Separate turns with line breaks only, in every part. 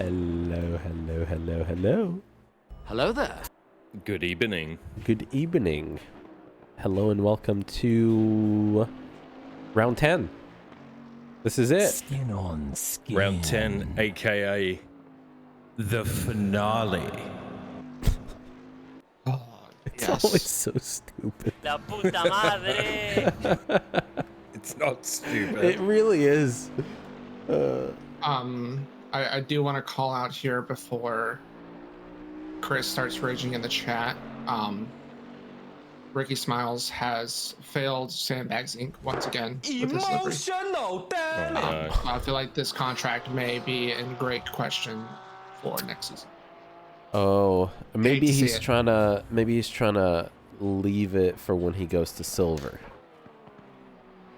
Hello, hello, hello, hello.
Hello there.
Good evening.
Good evening. Hello and welcome to round 10. This is it.
Skin on skin.
Round 10, aka
The finale.
It's always so stupid.
La puta madre.
it's not stupid.
It really is.
I do want to call out here before Chris starts raging in the chat. Ricky Smiles has failed Sandbags Inc. once again with his livery.
Emotional
I feel like this contract may be in great question for next season.
Oh, maybe
Hate to see
he's
it.
trying to leave it for when he goes to silver.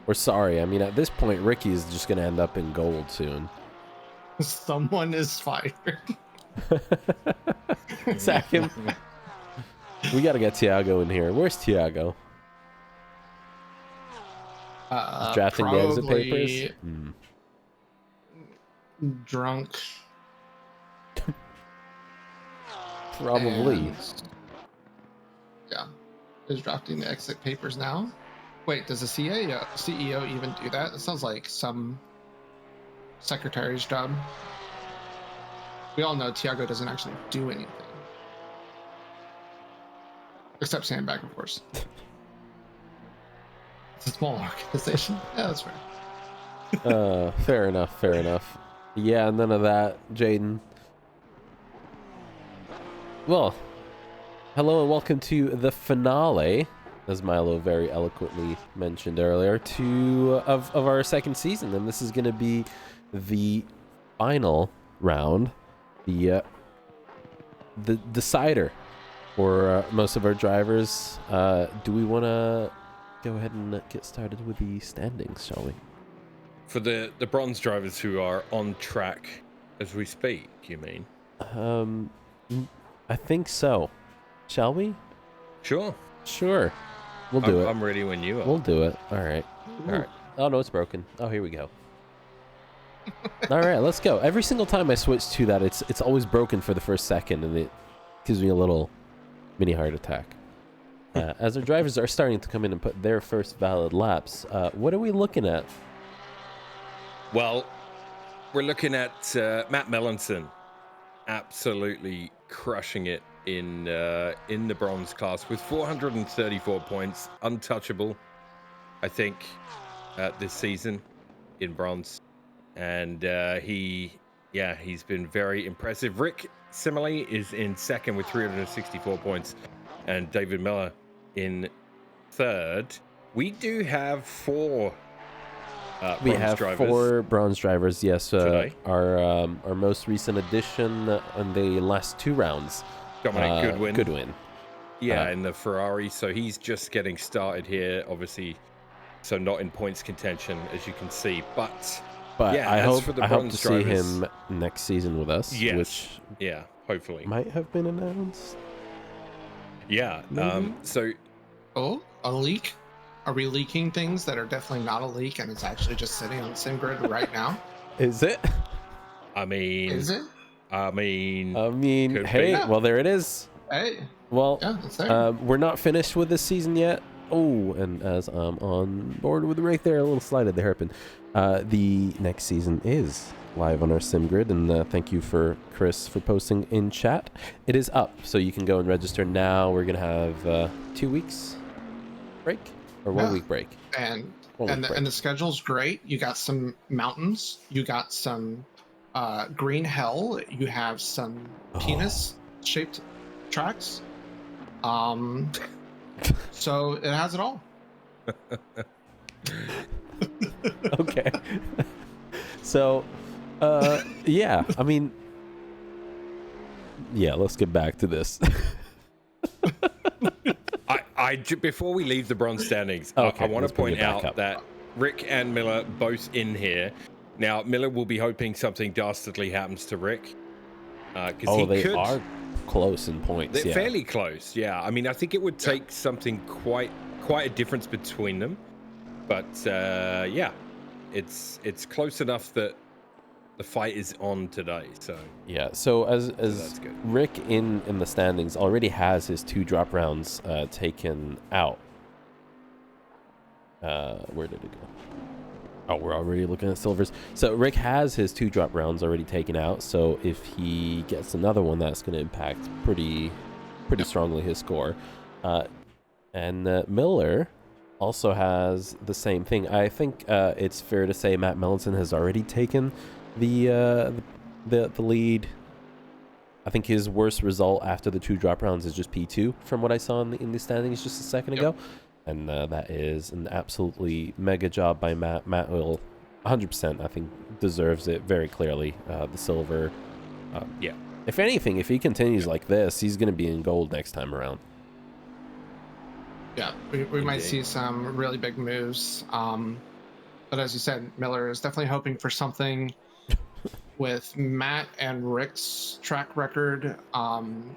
Or sorry, I mean at this point Ricky is just gonna end up in gold soon.
Someone is fired.
Sack him. We gotta get Tiago in here. Where's Tiago? Drafting the exit papers?
Drunk.
Probably.
And, yeah. Is drafting the exit papers now. Wait, does the CEO even do that? It sounds like some secretary's job. We all know Tiago doesn't actually do anything. Except Sandbag, of course. It's a small organization. Yeah, that's fair.
Fair enough, fair enough. Yeah, none of that, Jaden. Well, hello and welcome to the finale, as Milo very eloquently mentioned earlier, of our second season, and this is going to be the final round, the decider for most of our drivers. Do we want to go ahead and get started with the standings, shall we?
For the bronze drivers who are on track as we speak, you mean?
I think so. Shall we?
Sure.
Sure. We'll do it.
I'm ready when you are.
We'll do it. All right. All right. Oh, no, it's broken. Oh, here we go. All right, let's go. Every single time I switch to that, it's always broken for the first second, and it gives me a little mini heart attack. As our drivers are starting to come in and put their first valid laps, what are we looking at?
Well, we're looking at Matt Melanson absolutely crushing it in the bronze class with 434 points, untouchable, I think, this season in bronze. And he's been very impressive. Rick similarly is in second with 364 points, and David Miller in third. We do have four
We
bronze
have
drivers.
4 bronze drivers, yes.
Today.
Our most recent addition on the last 2 rounds.
Dominic
Goodwin.
Yeah, in the Ferrari. So he's just getting started here, obviously. So not in points contention, as you can see. But yeah,
I hope
for the
I hope
bronze
to
drivers,
see him next season with us,
Yes.
which
Yeah, hopefully.
might have been announced.
Yeah.
Maybe.
So
Oh, a leak? Are we leaking things that are definitely not a leak and it's actually just sitting on the sim grid right now?
Is it?
I mean,
Is it?
I
could
mean,
be.
hey,
Yeah.
well, there it is.
Hey,
Well,
yeah, it's there.
we're not finished with this season yet. Oh, and as I'm on board with Rick there, a little slide at the hairpin. The next season is live on our sim grid, and thank you for Chris for posting in chat. It is up, so you can go and register now. We're gonna have 2 weeks break or 1 week break.
And
One week break.
the schedule's great. You got some mountains. You got some green hell. You have some penis-shaped tracks. So it has it all.
Okay. So, yeah, I mean, yeah, let's get back to this.
Before we leave the bronze standings,
Okay,
I want
let's
to
bring
point
it back
out
up.
that Rick and Miller both in here. Now, Miller will be hoping something dastardly happens to Rick.
Oh, they are close in points.
They're
Yeah.
fairly close, yeah. I mean, I think it would take something quite a difference between them. But yeah, it's close enough that the fight is on today. So
Yeah. So as
that's good.
Rick in the standings already has his 2 drop rounds taken out. Where did it go? Oh, we're already looking at silvers. So Rick has his 2 drop rounds already taken out. So if he gets another one, that's going to impact pretty strongly his score. And Miller also has the same thing. I think it's fair to say Matt Mellinson has already taken the lead. I think his worst result after the 2 drop rounds is just P2 from what I saw in the standings just a second ago. And that is an absolutely mega job by Matt. Matt will 100%, I think, deserves it very clearly. The silver. If anything, if he continues like this, he's going to be in gold next time around.
Yeah, we might see some really big moves. But as you said, Miller is definitely hoping for something with Matt and Rick's track record.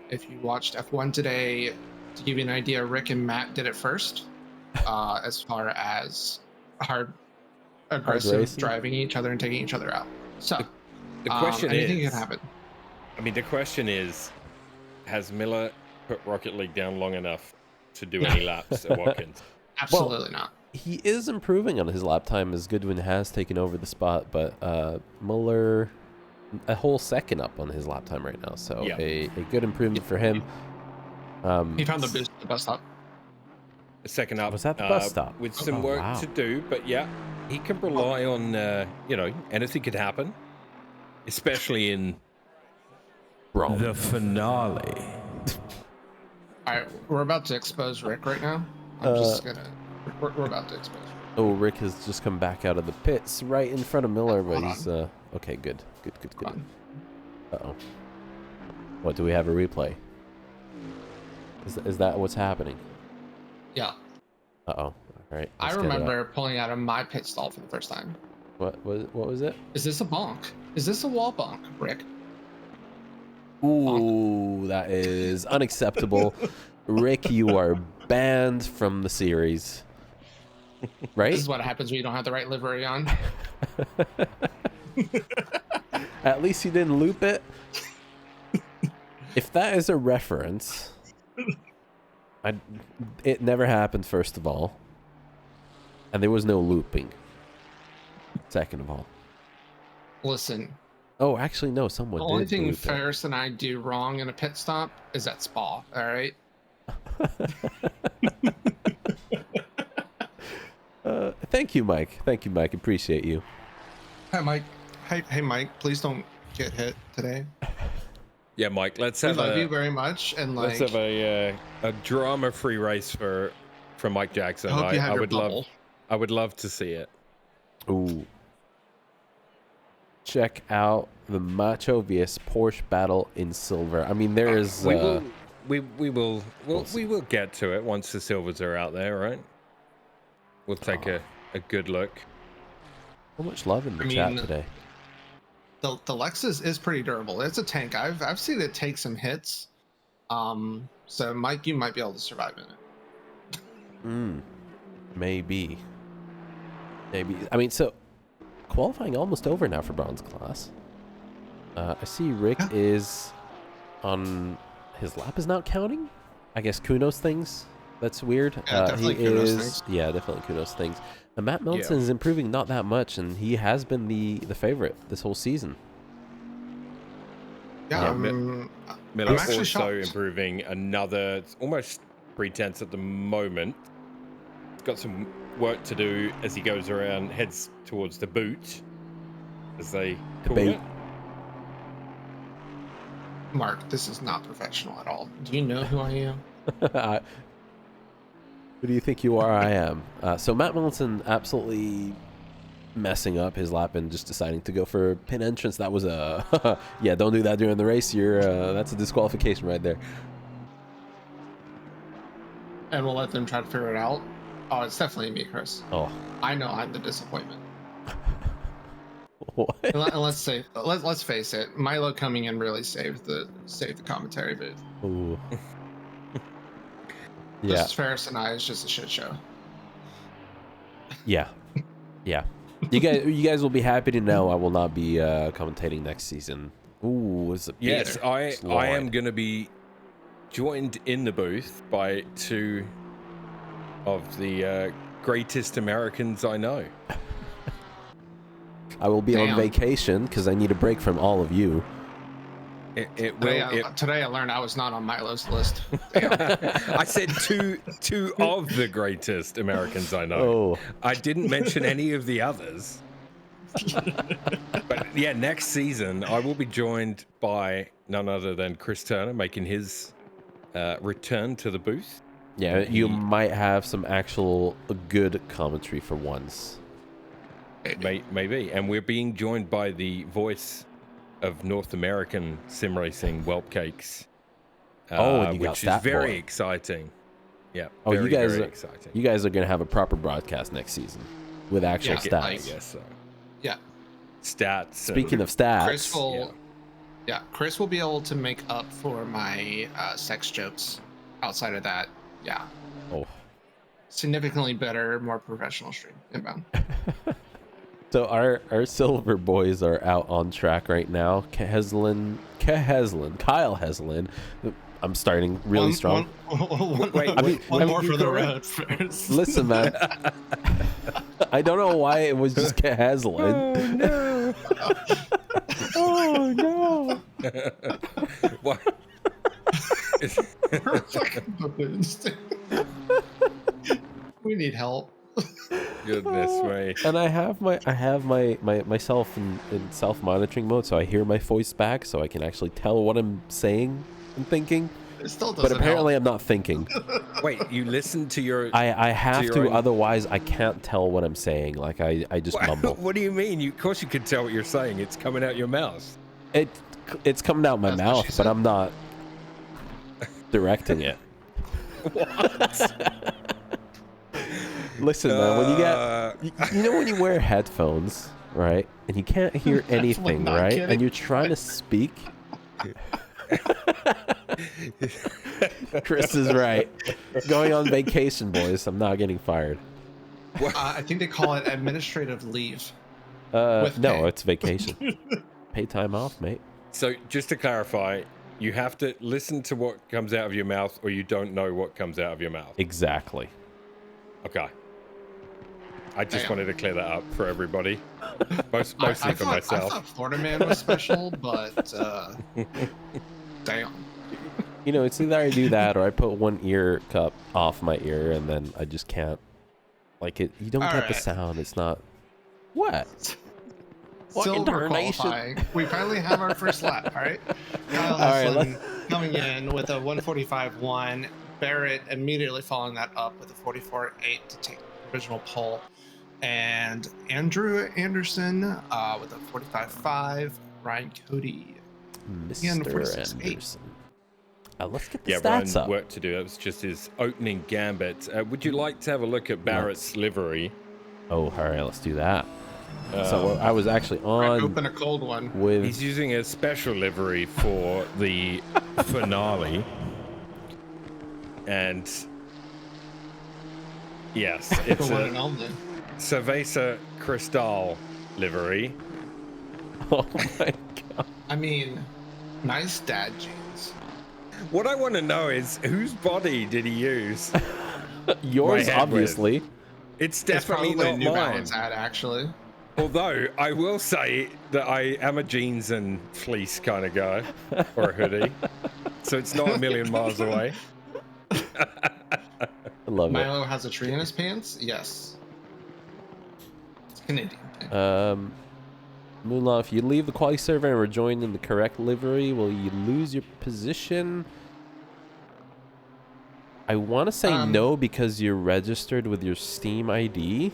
If you watched F1 today, to give you an idea, Rick and Matt did it first. As far as aggressive
racing.
driving each other and taking each other out. So
The question
anything
is,
can happen.
I mean, the question is, has Miller put Rocket League down long enough to do any laps at Watkins?
Absolutely not.
He is improving on his lap time as Goodwin has taken over the spot, but Muller a whole second up on his lap time right now. So a good improvement for him.
He found the boost at the bus stop.
A second up.
Was that the bus stop?
With some work to do, but yeah, he can rely on, anything could happen, especially in
The finale.
All right, we're about to expose Rick right now. We're about to expose Rick.
Oh, Rick has just come back out of the pits right in front of Miller, but he's okay. Good. Uh-oh. What, do we have a replay? Is that what's happening?
Yeah.
Uh-oh. All right.
I remember pulling out of my pit stall for the first time.
What was it?
Is this a bonk? Is this a wall bonk, Rick?
Ooh, that is unacceptable. Rick, you are banned from the series. Right?
This is what happens when you don't have the right livery on.
At least you didn't loop it. If that is a reference, it never happened, first of all. And there was no looping, second of all.
Listen.
Oh, actually, no, someone did.
The only thing
loop
Ferris and I do wrong in a pit stop is at Spa, all right?
Thank you, Mike. Appreciate you.
Hi, Mike. Hey, Mike, please don't get hit today.
Yeah, Mike, let's
We
have
love you very much, and
let's have a drama-free race for Mike Jackson.
I hope you have your
would
bubble.
I would love to see it.
Ooh. Check out the Macho vs Porsche battle in silver. I mean, there is.
We will get to it once the silvers are out there, right? We'll take a good look.
So much love in the chat today.
The Lexus is pretty durable. It's a tank. I've seen it take some hits. So Mike, you might be able to survive in it.
Maybe. I mean, so qualifying almost over now for bronze class. I see Rick is on his lap is not counting. I guess Kunos things. That's weird.
Yeah, definitely Kunos things.
Yeah, definitely Kunos things. And Matt Melton is improving not that much, and he has been the favorite this whole season.
Yeah,
Miller's
actually
also
shocked.
improving another, it's almost 3/10 at the moment. He's got some work to do as he goes around, heads towards the boot, as they call it.
Mark, this is not professional at all. Do you know who I am?
Who do you think you are? I am. So Matt Melton absolutely messing up his lap and just deciding to go for pin entrance. That was a yeah. Don't do that during the race. That's a disqualification right there.
And we'll let them try to figure it out. Oh, it's definitely me, Chris.
Oh,
I know I'm the disappointment.
What?
And let's face it. Milo coming in really saved the commentary booth.
Ooh.
This Ferris and I is just a shit show.
Yeah. You guys will be happy to know I will not be commentating next season. Ooh, it's a
Yes, I
slide.
am going to be joined in the booth by two of the greatest Americans I know.
I will be on vacation because I need a break from all of you.
Today I learned I was not on Milo's list.
I said two of the greatest Americans I know.
Oh.
I didn't mention any of the others. But yeah, next season I will be joined by none other than Chris Turner making his return to the booth.
Yeah, you might have some actual good commentary for once.
Maybe. And we're being joined by the voice of North American sim racing, Whelp Cakes.
And you got
which is very exciting. Yeah.
Oh,
very,
you guys
very
are
exciting.
You guys are gonna have a proper broadcast next season with actual stats.
I guess so.
Yeah.
Stats.
Speaking of stats,
Chris will be able to make up for my sex jokes. Outside of that, significantly better, more professional stream inbound.
So our silver boys are out on track right now. Kyle Heslin. I'm starting really strong.
One more for the road first.
Listen, man. I don't know why it was just Heslin. Oh no!
What?
We need help.
Goodness me.
And I have myself in self-monitoring mode, so I hear my voice back, so I can actually tell what I'm saying and thinking.
It still doesn't
but apparently
help.
I'm not thinking.
Wait, you listen to your...
I have to, otherwise I can't tell what I'm saying. Like, I just mumble.
What do you mean? Of course you can tell what you're saying. It's coming out your mouth.
It's coming out my mouth, but I'm not directing it.
What?
Listen, man, when you get... You know when you wear headphones, right? And you can't hear anything, right?
Kidding.
And you're trying to speak... Chris is right. Going on vacation, boys. I'm not getting fired.
I think they call it administrative leave.
No,
pay.
it's vacation. Pay time off, mate.
So just to clarify, you have to listen to what comes out of your mouth, or you don't know what comes out of your mouth.
Exactly.
Okay. I just wanted to clear that up for everybody. Mostly for myself.
I thought Florida Man was special, but damn.
You know, it's either I do that or I put one ear cup off my ear and then I just can't. Like, it. You don't get the sound. It's not. What?
Silver qualifying. We finally have our first lap, all right? Kyle Heslin coming in with a 145.1. Barrett immediately following that up with a 44.8 to take the provisional pole. And Andrew Anderson with a 45.5. Ryan Cody.
Mr. Anderson. Let's get the stats
Ryan
up.
Work to do. That was just his opening gambit. Would you like to have a look at Barrett's livery?
Oh, all right, let's do that. So I was actually on.
Open a cold one.
He's using a special livery for the finale. And yes, it's a Cerveza Cristal livery.
Oh my god.
I mean, nice dad jeans.
What I want to know is whose body did he use?
Yours, obviously.
It's definitely
probably
not
a New
mine.
Balance ad, actually.
Although I will say that I am a jeans and fleece kind of guy, or a hoodie, so it's not a million miles away.
I love
Milo has a tree in his pants. Yes. It's Canadian.
Moonlaw, if you leave the quality server and rejoin in the correct livery, will you lose your position? I want to say no because you're registered with your Steam ID,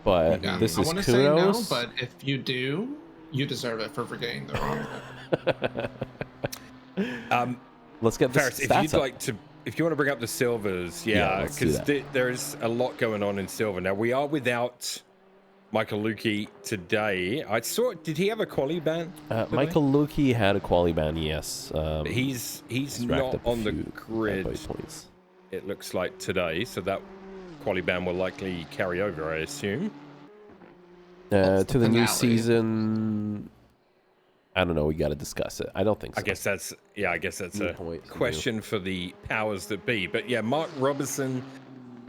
but this is kudos.
Say no, but if you do, you deserve it for forgetting the wrong.
Let's get the
Ferris,
stats up.
if you want to bring up the silvers, because there's a lot going on in silver. Now we are without Michael Lukey today. I saw. Did he have a quali ban?
Michael Lukey had a quali ban. Yes.
He's not on the grid.
Points.
It looks like today, so that quali ban will likely carry over, I assume.
What's
To the new
finale?
season, I don't know. We got to discuss it. I don't think so.
I guess that's
Moot
a
point for
question for the powers that be. But yeah, Mark Robertson,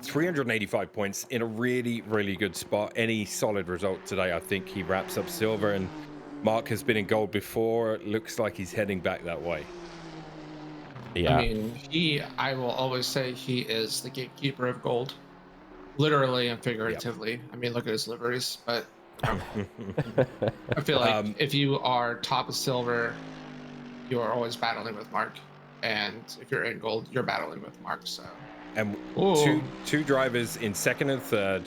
385 points in a really, really good spot. Any solid result today, I think he wraps up silver. And Mark has been in gold before. It looks like he's heading back that way.
Yeah.
I mean, I will always say he is the gatekeeper of gold, literally and figuratively. Yep. I mean, look at his liveries, but I feel like if you are top of silver, you are always battling with Mark, and if you're in gold, you're battling with Mark. So,
and two drivers in second and third,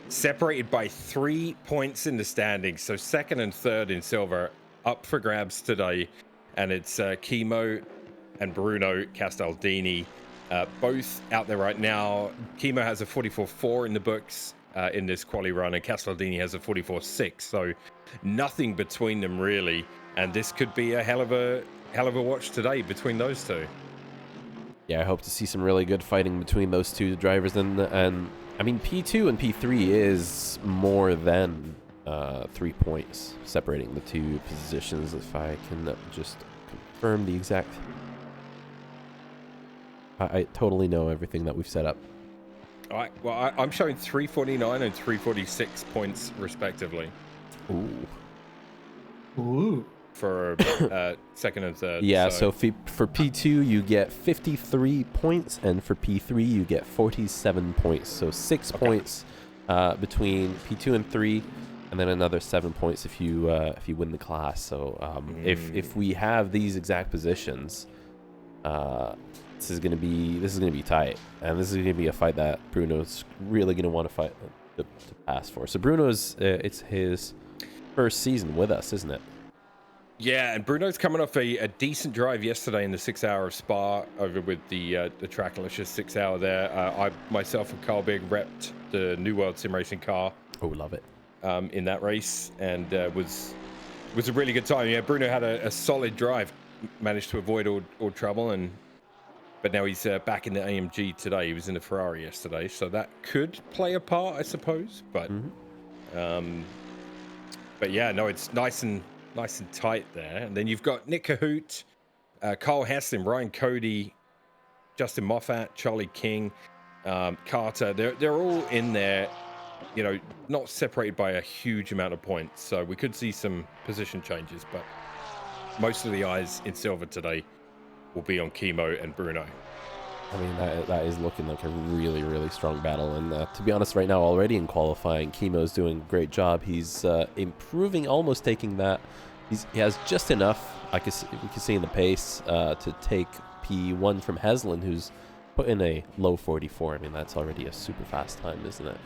separated by 3 points in the standings. So second and third in silver up for grabs today, and it's Chemo and Bruno Castaldini, both out there right now. Chemo has a 44.4 in the books in this quali run, and Castaldini has a 44.6. So nothing between them really, and this could be a hell of a watch today between those two.
Yeah, I hope to see some really good fighting between those two drivers. And I mean, P2 and P3 is more than 3 points separating the two positions. If I can just confirm the exact. I totally know everything that we've set up.
All right. Well, I'm showing 349 and 346 points respectively.
Ooh.
For second and third.
Yeah, so for P2 you get 53 points, and for P3 you get 47 points. So 6 points between P2 and 3, and then another 7 points if you win the class. So if we have these exact positions, this is gonna be tight, and this is gonna be a fight that Bruno's really gonna want to fight to pass for. So Bruno's it's his first season with us, isn't it?
Yeah, and Bruno's coming off a decent drive yesterday in the 6 hour of Spa over with the Tracklicious 6 hour there. I myself and Carl Big repped the New World Sim Racing car.
Oh, love it.
In that race, and was a really good time. Yeah, Bruno had a solid drive, managed to avoid all trouble, but now he's back in the AMG today. He was in the Ferrari yesterday, so that could play a part, I suppose. But but yeah, no, it's nice and tight there. And then you've got Nick Cahoot, Carl Heslin, Ryan Cody, Justin Moffat, Charlie King, Carter. They're all in there, you know, not separated by a huge amount of points. So we could see some position changes, but most of the eyes in silver today will be on Chemo and Bruno.
I mean, that is looking like a really, really strong battle. And to be honest, right now, already in qualifying, Chemo's doing a great job. He's improving, almost taking that. He has just enough, we can see in the pace, to take P1 from Heslin, who's put in a low 44. I mean, that's already a super fast time, isn't it?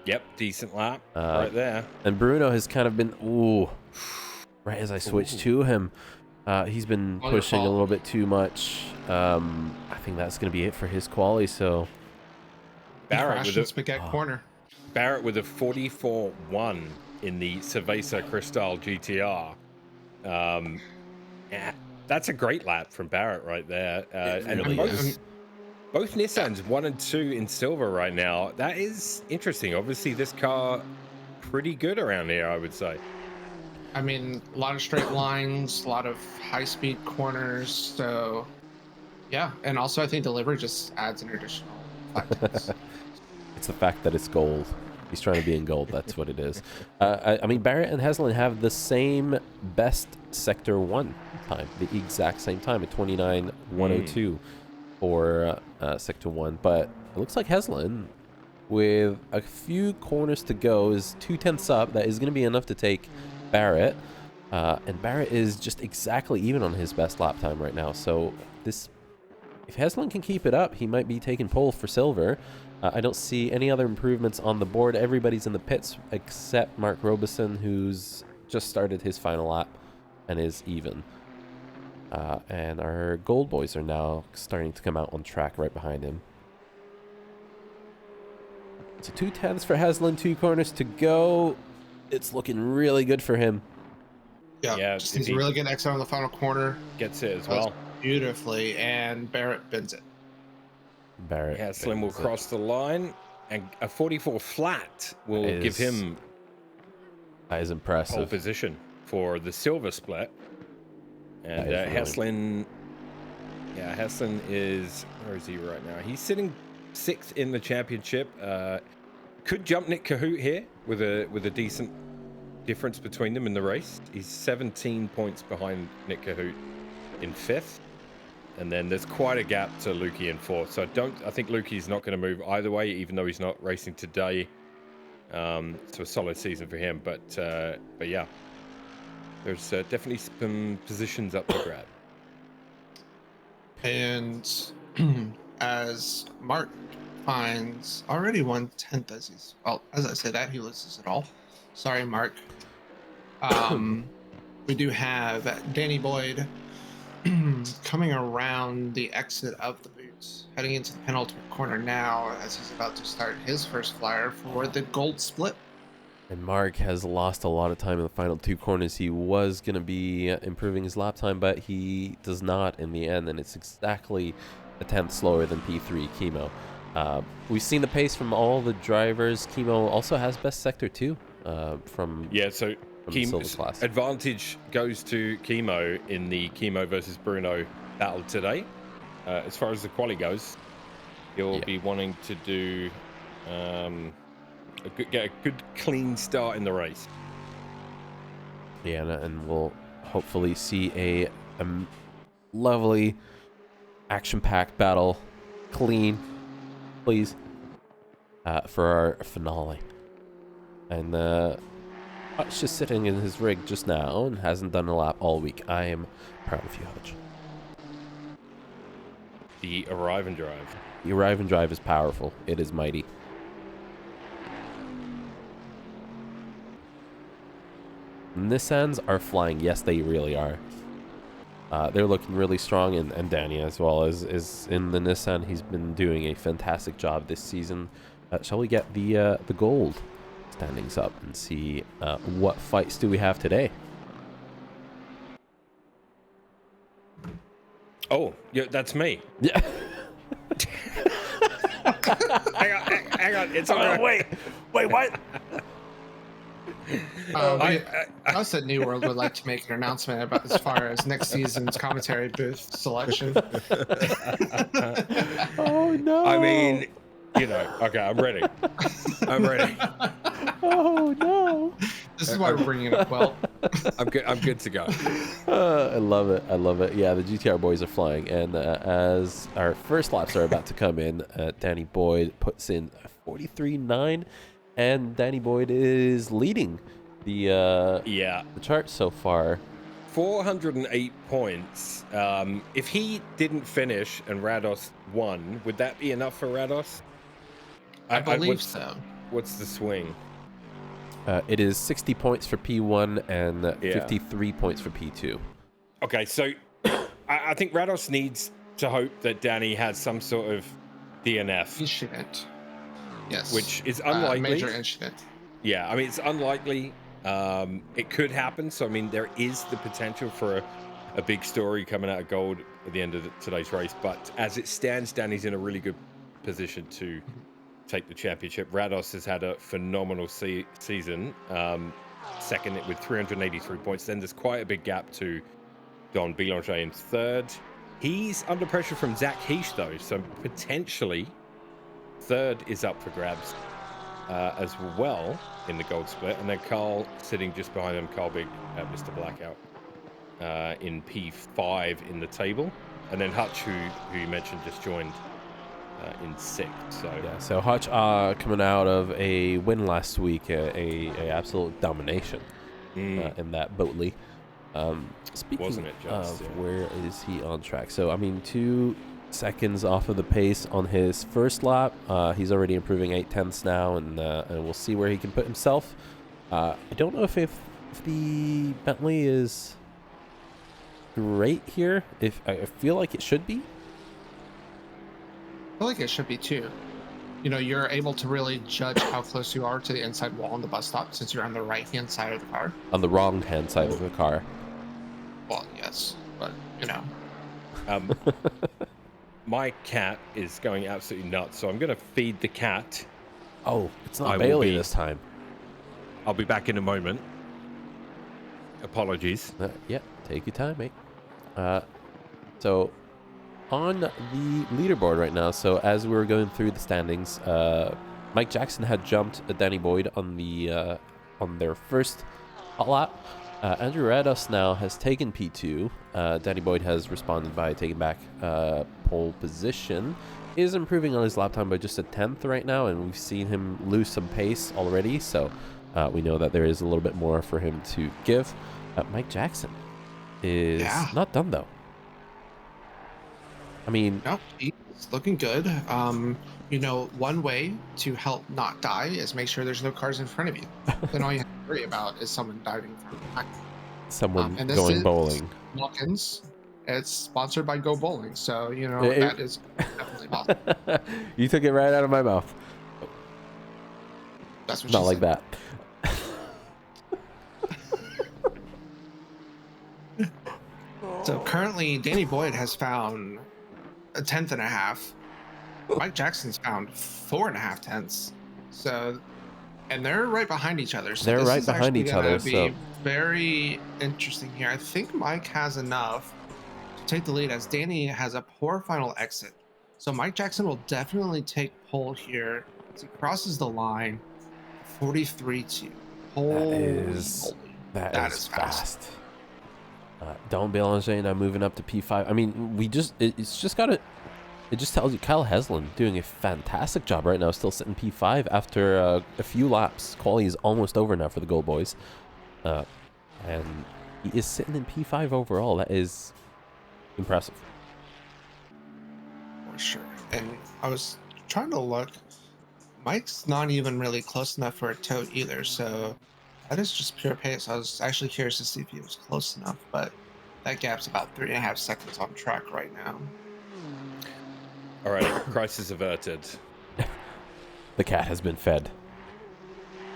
Yep, decent lap right there.
And Bruno has kind of been, right as I switched to him, he's been pushing a little bit too much. I think that's going to be it for his quali. So
Barrett with a
spaghetti corner.
Barrett with a 44.1 in the Cerveza Cristal GTR. Yeah, that's a great lap from Barrett right there. And
really
both Nissans 1 and 2 in silver right now. That is interesting. Obviously, this car pretty good around here, I would say.
I mean, a lot of straight lines, a lot of high-speed corners. So, yeah. And also, I think delivery just adds an additional 5 tenths.
It's the fact that it's gold. He's trying to be in gold. That's what it is. I mean, Barrett and Heslin have the same best Sector 1 time, the exact same time at 29.102 for Sector 1. But it looks like Heslin, with a few corners to go, is 2 tenths up. That is going to be enough to take Barrett. And Barrett is just exactly even on his best lap time right now. So if Heslin can keep it up, he might be taking pole for silver. I don't see any other improvements on the board. Everybody's in the pits except Mark Robeson, who's just started his final lap and is even. And our gold boys are now starting to come out on track right behind him. So 2 tenths for Heslin, 2 corners to go. It's looking really good for him.
Yeah, just needs a really good exit on the final corner.
Gets it as well.
Beautifully, and Barrett bends it.
Slim will cross the line, and a 44 flat will give him
That is
pole
impressive.
position for the silver split. And
That is
Heslin, Heslin is, where is he right now? He's sitting 6th in the championship. Could jump Nick Cahoot here with a decent difference between them in the race. He's 17 points behind Nick Cahoot in 5th. And then there's quite a gap to Lukey in 4th. So I think Lukey's not going to move either way, even though he's not racing today. So a solid season for him. But yeah, there's definitely some positions up for grab.
And as Mark finds already 1/10 as I say that, he loses it all. Sorry, Mark. We do have Danny Boyd coming around the exit of the boots, heading into the penultimate corner now as he's about to start his first flyer for the gold split.
And Mark has lost a lot of time in the final 2 corners. He was going to be improving his lap time, but he does not in the end, and it's exactly a 10th slower than P3 Chemo. We've seen the pace from all the drivers. Chemo also has best sector too. From the silver class.
Advantage goes to Chemo in the Chemo versus Bruno battle today. As far as the quali goes, he'll be wanting to do get a good clean start in the race.
Yeah, and we'll hopefully see a lovely action-packed battle, clean, please, for our finale. And Hutch is sitting in his rig just now and hasn't done a lap all week. I am proud of you, Hutch.
The arrive and drive.
The arrive and drive is powerful. It is mighty. Nissans are flying. Yes, they really are. They're looking really strong, and Danny as well is in the Nissan. He's been doing a fantastic job this season. Shall we get the gold standings up and see what fights do we have today?
Oh, yeah, that's me.
Yeah.
hang on. It's all right.
Wait, what?
Us at New World would like to make an announcement about as far as next season's commentary booth selection.
Oh no!
I mean, okay, I'm ready.
Oh no!
This is why we're bringing it up. Well,
I'm good to go.
I love it. Yeah, the GTR boys are flying, and as our first laps are about to come in, Danny Boyd puts in 43.9. And Danny Boyd is leading the chart so far.
408 points. If he didn't finish and Rados won, would that be enough for Rados?
I believe so.
What's the swing?
It is 60 points for P1 and 53 points for P2.
Okay, so I think Rados needs to hope that Danny has some sort of DNF.
He shouldn't. Yes.
Which is unlikely.
Major incident.
Yeah, I mean, it's unlikely. It could happen. So, I mean, there is the potential for a big story coming out of gold at the end of today's race. But as it stands, Danny's in a really good position to take the championship. Rados has had a phenomenal season. Second with 383 points. Then there's quite a big gap to Don Belanger in 3rd. He's under pressure from Zach Heish, though. So, potentially 3rd is up for grabs as well in the gold split. And then Carl sitting just behind him, Carl Big, Mr. Blackout, in P5 in the table. And then Hutch, who you mentioned, just joined in 6th.
So Hutch coming out of a win last week, a absolute domination in that Boatley. Speaking
Wasn't it just,
of where is he on track? So, I mean, 2 seconds off of the pace on his first lap. He's already improving 8/10 now, and we'll see where he can put himself. I don't know if the Bentley is great here. If I feel like it should be.
I feel like it should be too. You're able to really judge how close you are to the inside wall on the bus stop since you're on the right-hand side of the car.
On the wrong-hand side of the car.
Well, yes, but
My cat is going absolutely nuts, so I'm going to feed the cat.
Oh, it's not Bailey this time.
I'll be back in a moment. Apologies.
Yeah, take your time, mate. So on the leaderboard right now, so as we were going through the standings, Mike Jackson had jumped Danny Boyd on the on their first hot lap. Andrew Rados now has taken P2. Danny Boyd has responded by taking back pole position. Is improving on his lap time by just a 10th right now, and we've seen him lose some pace already, so we know that there is a little bit more for him to give. Mike Jackson is not done, though. I mean...
No, he's looking good. You know, one way to help not die is make sure there's no cars in front of you. Then all you have to worry about is someone diving from back.
Someone
and this
going
is
bowling.
Watkins. It's sponsored by Go Bowling, so, you know, that is definitely possible.
You took it right out of my mouth.
That's what
Not
she
like
said.
that.
So currently, Danny Boyd has found a 10th and a half. Mike Jackson's found 4.5 tenths. So, and they're right behind each other. So
They're
this
right
is
behind
actually
each
gonna
other.
Be
So
very interesting here. I think Mike has enough to take the lead, as Danny has a poor final exit. So Mike Jackson will definitely take pole here as he crosses the line. 43-2.
That is fast. Don Belanger now moving up to P5. I mean, it just tells you Kyle Heslin doing a fantastic job right now, still sitting P5 after a few laps. Quali is almost over now for the Gold Boys. And he is sitting in P5 overall. That is impressive.
For sure. And I was trying to look. Mike's not even really close enough for a tote either, so that is just pure pace. I was actually curious to see if he was close enough, but that gap's about 3.5 seconds on track right now.
All right, crisis averted.
The cat has been fed.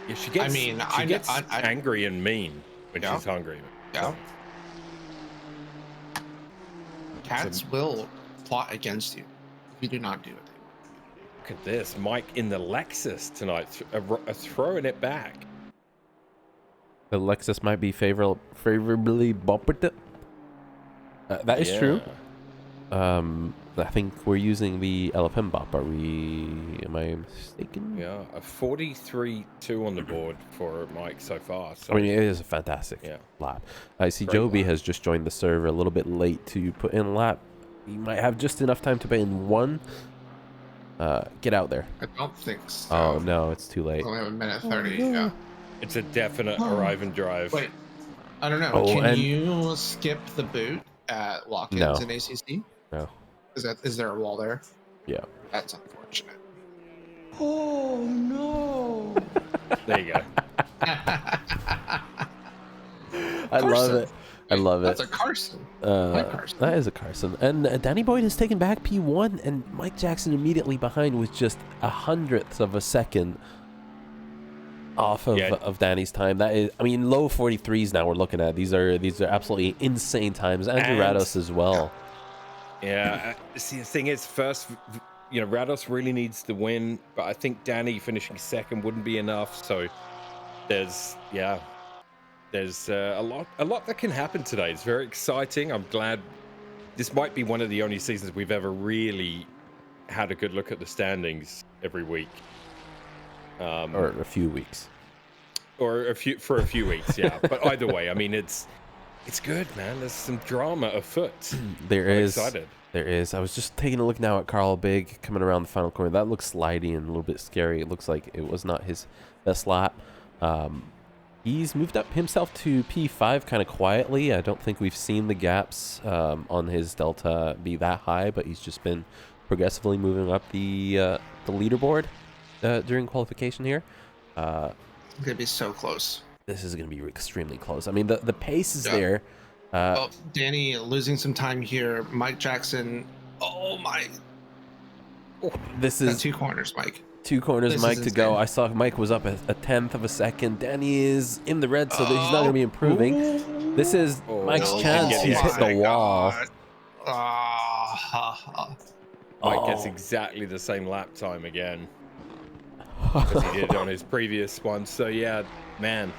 Yeah, she gets
I
angry and mean when she's hungry.
Yeah. Cats will plot against you if you do not do it.
Look at this. Mike in the Lexus tonight, throwing it back.
The Lexus might be favorably bumpered. That is true. I think we're using the LFM bop. Am I mistaken?
Yeah, a 43-2 on the board for Mike so far. So.
I mean, it is a fantastic lap. I see Joby has just joined the server a little bit late to put in a lap. He might have just enough time to put in one. Get out there.
I don't think so.
Oh, no, it's too late.
We only have a minute 30, yeah.
It's a definite arrive and drive.
Wait, I don't know. Can you skip the boot at Watkins in ACC?
No.
Is there a wall there?
Yeah.
That's unfortunate.
Oh no!
There you go.
I love it. I love it.
That's a Carson. Carson.
That is a Carson. And Danny Boyd has taken back P1, and Mike Jackson immediately behind with just 100th of a second off of Danny's time. That is, I mean, low 43s now we're looking at. These are absolutely insane times. Andrew Rados as well.
Yeah. See, the thing is, first, you know, Rados really needs the win, but I think Danny finishing second wouldn't be enough. So there's a lot that can happen today. It's very exciting. I'm glad this might be one of the only seasons we've ever really had a good look at the standings every week.
Or a few weeks.
Or for a few weeks, yeah. But either way, I mean, it's good, man. There's some drama afoot.
I'm
excited.
There is. I was just taking a look now at Carl Big coming around the final corner. That looks slidey and a little bit scary. It looks like it was not his best lap. He's moved up himself to P5 kind of quietly. I don't think we've seen the gaps on his delta be that high, but he's just been progressively moving up the leaderboard during qualification here.
It's gonna be so close.
This is gonna be extremely close. I mean, the pace is there.
Well, Danny losing some time here. Mike Jackson. Oh my!
This is
2 corners, Mike.
2 corners,
This
Mike
is
to go.
insane.
I saw Mike was up a 10th of a second. Danny is in the red, so he's not going to be improving. This is Mike's chance. He's hit the wall.
Mike gets exactly the same lap time again as he did on his previous one. So yeah, man,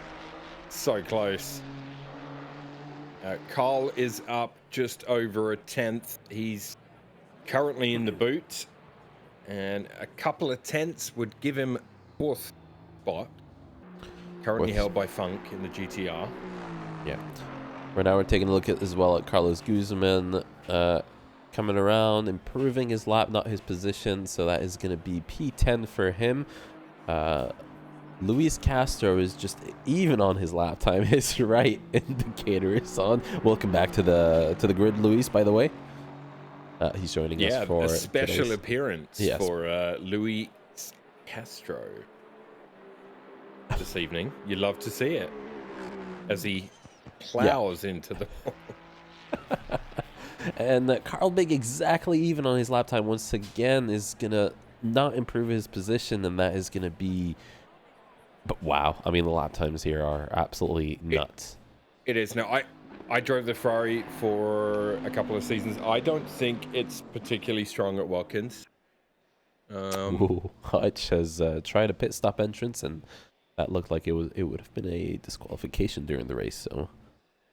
so close. Carl is up just over a tenth. He's currently in the boot, and a couple of tenths would give him fourth spot. Currently held by Funk in the GTR.
Yeah. Right now we're taking a look at as well at Carlos Guzman coming around, improving his lap, not his position. So that is going to be P10 for him. Luis Castro is just even on his lap time. His right indicator is on. Welcome back to the grid, Luis, by the way. He's joining us for
a special
today's
appearance for Luis Castro this evening. You'd love to see it as he plows into the
And Carl Big exactly even on his lap time once again is going to not improve his position, and that is going to be... But wow, I mean, the lap times here are absolutely nuts.
It is. Now, I drove the Ferrari for a couple of seasons. I don't think it's particularly strong at Watkins.
Hutch has tried a pit stop entrance, and that looked like it would have been a disqualification during the race. So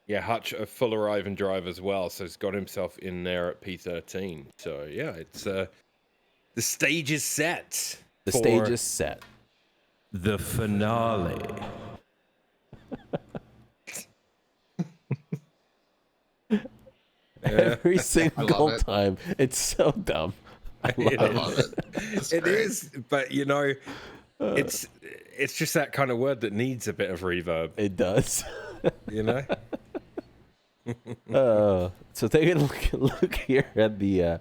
yeah, Hutch, a full arrive and drive as well, so he's got himself in there at P13. So yeah, it's the stage is set.
The stage is set.
The finale.
Every single time. It's so dumb. I love
it. It is, but you know, it's just that kind of word that needs a bit of reverb.
It does.
You know?
So take a look here at the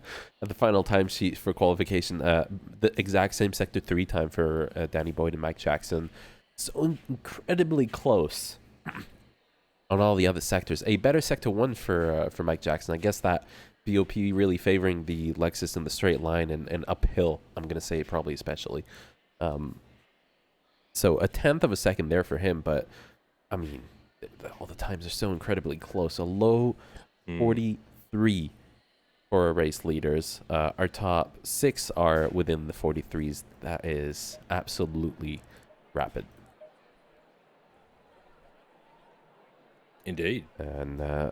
final timesheet for qualification. The exact same sector 3 time for Danny Boyd and Mike Jackson. So incredibly close on all the other sectors. A better sector 1 for Mike Jackson. I guess that BOP really favoring the Lexus in the straight line and uphill. I'm gonna say probably especially. So a tenth of a second there for him, but I mean, all the times are so incredibly close. A low 43 for race leaders. Our top 6 are within the 43s. That is absolutely rapid.
Indeed.
And I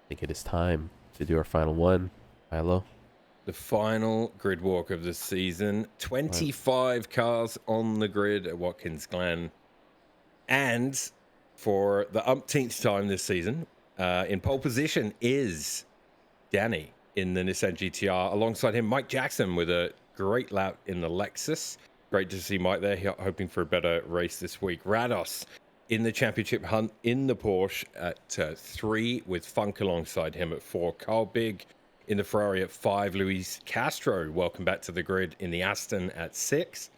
think it is time to do our final one. Milo?
The final grid walk of the season. 25 cars on the grid at Watkins Glen. And for the umpteenth time this season, in pole position is Danny in the Nissan GTR. Alongside him, Mike Jackson with a great lap in the Lexus. Great to see Mike there, hoping for a better race this week. Rados in the championship hunt in the Porsche at 3, with Funk alongside him at 4. Carl Big in the Ferrari at 5. Luis Castro, welcome back to the grid, in the Aston at 6.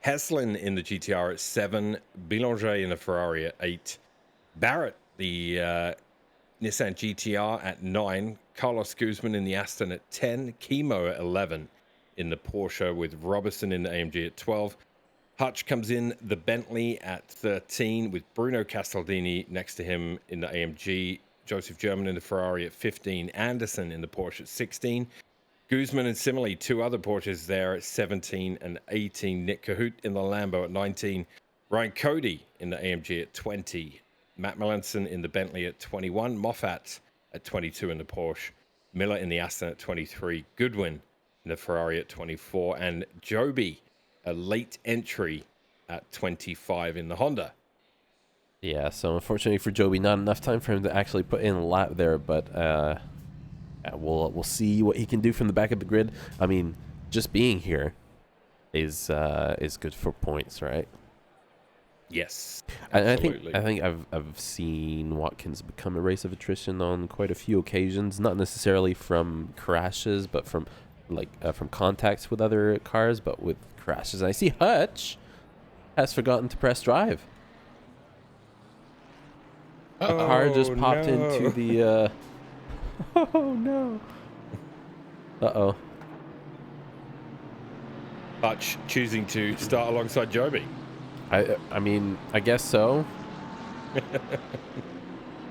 Heslin in the GTR at 7. Boulanger in the Ferrari at 8. Barrett, the Nissan GTR at 9. Carlos Guzman in the Aston at 10. Chemo at 11 in the Porsche, with Robertson in the AMG at 12. Hutch comes in the Bentley at 13, with Bruno Castaldini next to him in the AMG. Joseph German in the Ferrari at 15. Anderson in the Porsche at 16. Guzman and similarly 2 other Porsches there at 17 and 18. Nick Cahoot in the Lambo at 19. Ryan Cody in the AMG at 20. Matt Melanson in the Bentley at 21. Moffat at 22 in the Porsche. Miller in the Aston at 23. Goodwin in the Ferrari at 24. And Joby, a late entry at 25 in the Honda.
Yeah, so unfortunately for Joby, not enough time for him to actually put in a lap there, but we'll see what he can do from the back of the grid. I mean, just being here is good for points, right?
Yes,
I think I've seen Watkins become a race of attrition on quite a few occasions, not necessarily from crashes, but from contacts with other cars, but with crashes. And I see Hutch has forgotten to press drive. A car just popped into the oh no. Uh-oh.
Hutch choosing to start alongside Joby.
I mean, I guess so.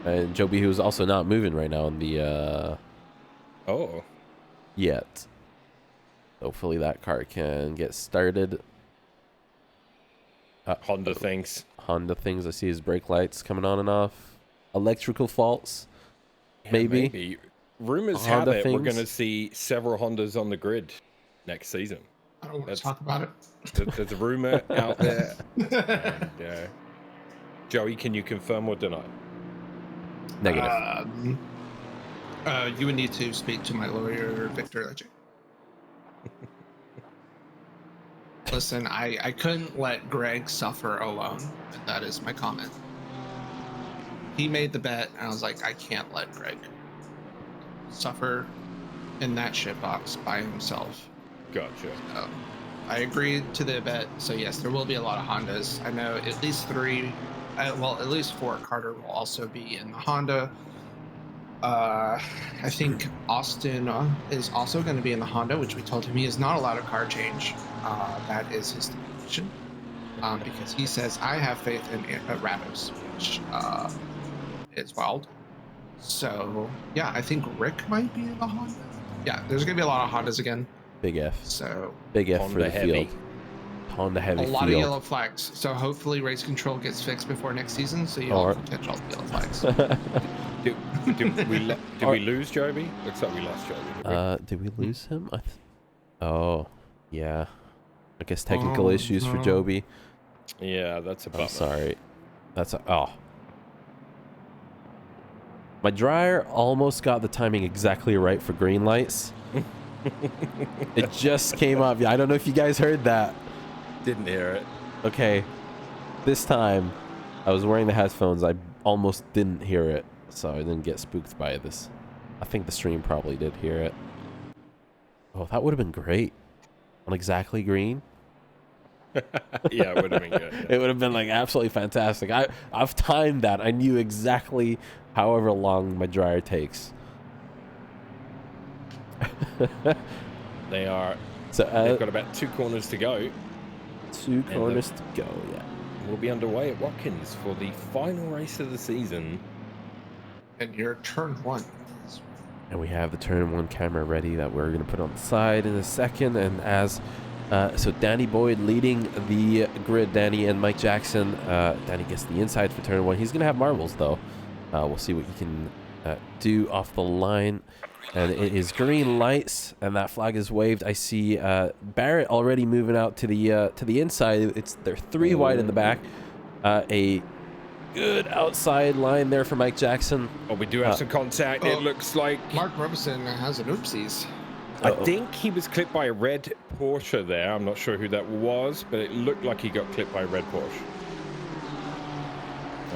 And Joby, who's also not moving right now in the yet. Hopefully that car can get started.
Honda things.
I see his brake lights coming on and off. Electrical faults. maybe.
Rumors
Honda
have it we're
things.
going to see several Hondas on the grid next season.
I don't want
That's-
to talk about
There's a rumor out there.
it.
And, Joey, can you confirm or deny?
Negative.
You would need to speak to my lawyer, Victor Legend. Listen, I couldn't let Greg suffer alone. And that is my comment. He made the bet, and I was like, I can't let Greg suffer in that shitbox by himself.
Gotcha.
I agreed to the bet, so yes, there will be a lot of Hondas. I know at least 3, at least 4. Carter will also be in the Honda. I think Austin is also going to be in the Honda, which we told him he is not allowed a car change. That is his stipulation, because he says, I have faith in Rados, which is wild. So, yeah, I think Rick might be in the Honda. Yeah, there's going to be a lot of Hondas again.
Big F.
So,
Big F
Honda
for the
heavy.
field. Honda heavy
a lot
field.
of yellow flags. So, hopefully, race control gets fixed before next season, so you all
Or-
can catch all the yellow flags.
Did we lose Joby? Looks like we lost Joby.
Did we lose him? Oh, yeah. I guess technical
Oh,
issues for
no.
Joby.
Yeah, that's a bummer.
I'm sorry. My dryer almost got the timing exactly right for green lights. It just came up. I don't know if you guys heard that.
Didn't hear it.
Okay. This time, I was wearing the headphones. I almost didn't hear it, so I didn't get spooked by this. I think the stream probably did hear it. Oh, that would have been great. On exactly green.
Yeah, it would have been good.
It would have been like absolutely fantastic. I've timed that. I knew exactly however long my dryer takes.
They are.
So
They've got about 2 corners to go.
2 corners to go. Yeah.
We'll be underway at Watkins for the final race of the season.
And your turn 1.
And we have the turn 1 camera ready that we're going to put on the side in a second. And so Danny Boyd leading the grid, Danny and Mike Jackson. Danny gets the inside for turn 1. He's going to have marbles, though. We'll see what he can do off the line. And it is green lights, and that flag is waved. I see Barrett already moving out to the inside. They're 3 wide in the back. A good outside line there for Mike Jackson.
Oh, we do have some contact. It looks like
Mark Robinson has an oopsies.
I think he was clipped by a red Porsche there. I'm not sure who that was, but it looked like he got clipped by a red Porsche.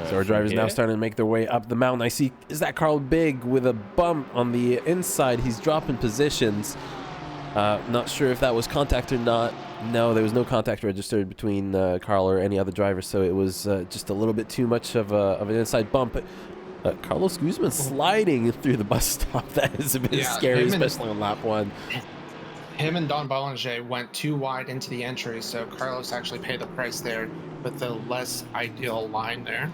So our drivers now starting to make their way up the mountain. I see, is that Carl Big with a bump on the inside? He's dropping positions. Not sure if that was contact or not. No, there was no contact registered between Carl or any other driver, so it was just a little bit too much of an inside bump. Carlos Guzman sliding through the bus stop. That is a bit scary, especially on lap 1.
Him and Don Bollinger went too wide into the entry, so Carlos actually paid the price there with the less ideal line there.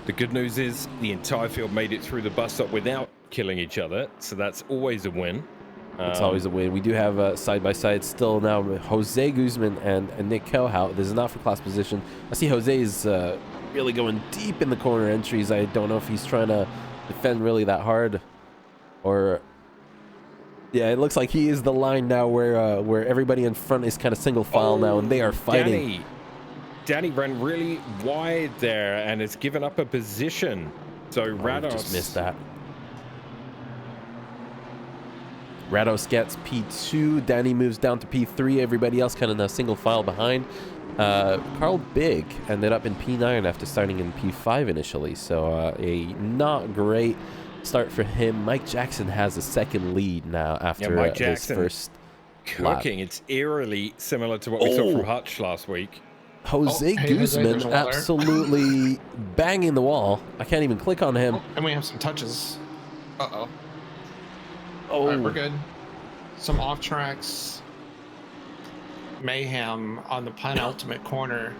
The good news is the entire field made it through the bus stop without killing each other, so that's always a win.
It's always a win. We do have side-by-side still now Jose Guzman and Nick Kelhout. This is not for class position. I see Jose is really going deep in the corner entries. I don't know if he's trying to defend really that hard or... Yeah, it looks like he is the line now where everybody in front is kind of single file now, and they are fighting.
Danny ran really wide there and has given up a position. So Rados
just missed that. Rados gets P2. Danny moves down to P3. Everybody else kind of in a single file behind. Carl Big ended up in P9 after starting in P5 initially. So a not great start for him. Mike Jackson has a second lead now after his first
cooking.
lap.
It's eerily similar to what we saw from Hutch last week.
Jose Guzman absolutely banging the wall. I can't even click on him.
And we have some touches. Uh-oh.
Oh,
All right, we're good. Some off tracks mayhem on the penultimate corner.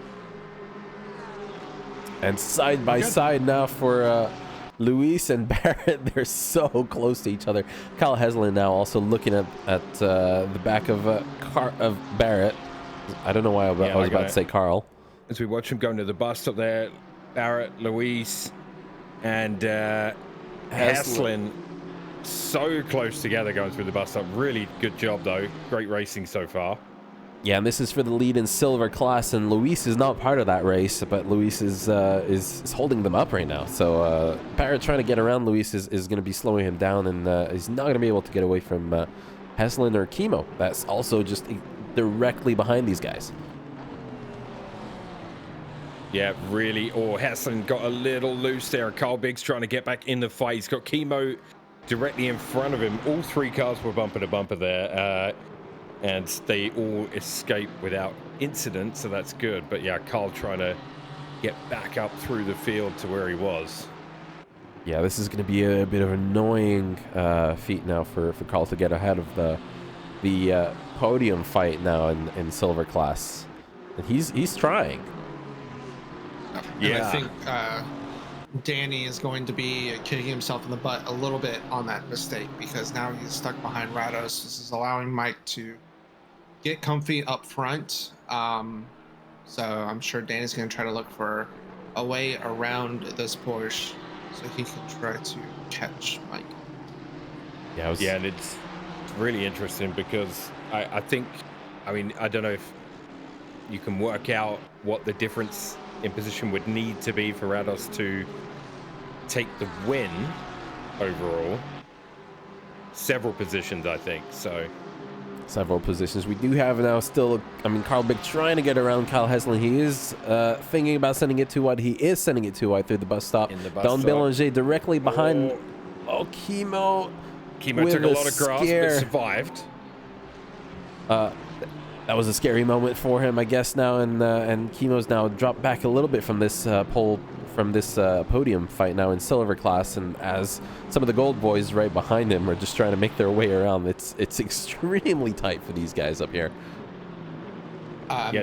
And side by side now for Luis and Barrett. They're so close to each other. Kyle Heslin now also looking at the back of Barrett. I don't know why I was about to say Carl.
As we watch him going to the bus stop there, Barrett, Luis, and Heslin so close together going through the bus stop. Really good job, though. Great racing so far.
Yeah, and this is for the lead in silver class, and Luis is not part of that race, but Luis is holding them up right now. So Barrett trying to get around Luis is going to be slowing him down, and he's not going to be able to get away from Heslin or Chemo. That's also just directly behind these guys.
Yeah, really. Oh, Heslin got a little loose there. Carl Biggs trying to get back in the fight. He's got Chemo directly in front of him. All three cars were bumper to bumper there. And they all escape without incident, so that's good. But yeah, Carl trying to get back up through the field to where he was.
Yeah, this is going to be a bit of an annoying feat now for Carl to get ahead of the podium fight now in silver class. And he's trying.
And I think Danny is going to be kicking himself in the butt a little bit on that mistake, because now he's stuck behind Rados. This is allowing Mike to get comfy up front. So I'm sure Danny's going to try to look for a way around this Porsche so he can try to catch Mike.
Yeah, and it's really interesting because I think, I mean, I don't know if you can work out what the difference in position would need to be for Rados to take the win overall. Several positions, I think. So
several positions. We do have now still, I mean, Carl Big trying to get around Kyle Heslin. He is thinking about sending it too wide. He is sending it too wide through the bus stop. Don Belanger directly behind. Oh, Chemo
took a lot of grass, but survived.
That was a scary moment for him, I guess, now, and Chemo's now dropped back a little bit from this podium fight now in silver class, and as some of the gold boys right behind him are just trying to make their way around, it's extremely tight for these guys up here.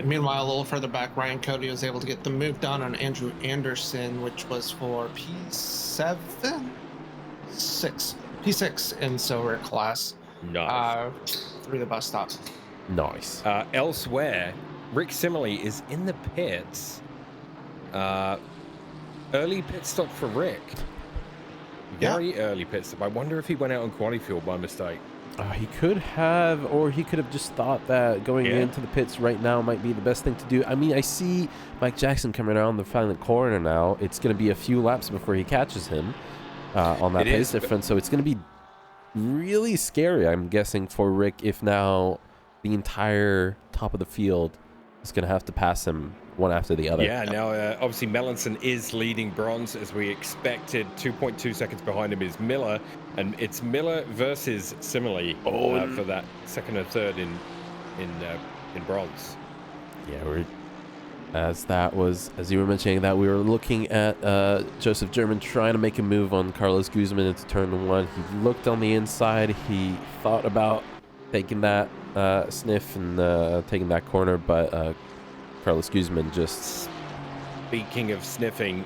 Meanwhile, a little further back, Ryan Cody was able to get the move done on Andrew Anderson, which was for P6 in silver class.
Nice.
Through the bus stop.
Nice.
Elsewhere, Rick Simile is in the pits. Early pit stop for Rick. Very early pit stop. I wonder if he went out on quali fuel by mistake.
He could have, or he could have just thought that going into the pits right now might be the best thing to do. I mean, I see Mike Jackson coming around the final corner now. It's going to be a few laps before he catches him on that pace difference. So it's going to be really scary, I'm guessing, for Rick if now the entire top of the field is going to have to pass him one after the other.
Yeah, now obviously Melanson is leading bronze as we expected. 2.2 seconds behind him is Miller, and it's Miller versus Simile for that second and third in bronze.
Yeah, as you were mentioning that, we were looking at Joseph German trying to make a move on Carlos Guzman into turn one. He looked on the inside. He thought about taking that sniff and taking that corner, but Carlos Guzman just...
Speaking of sniffing,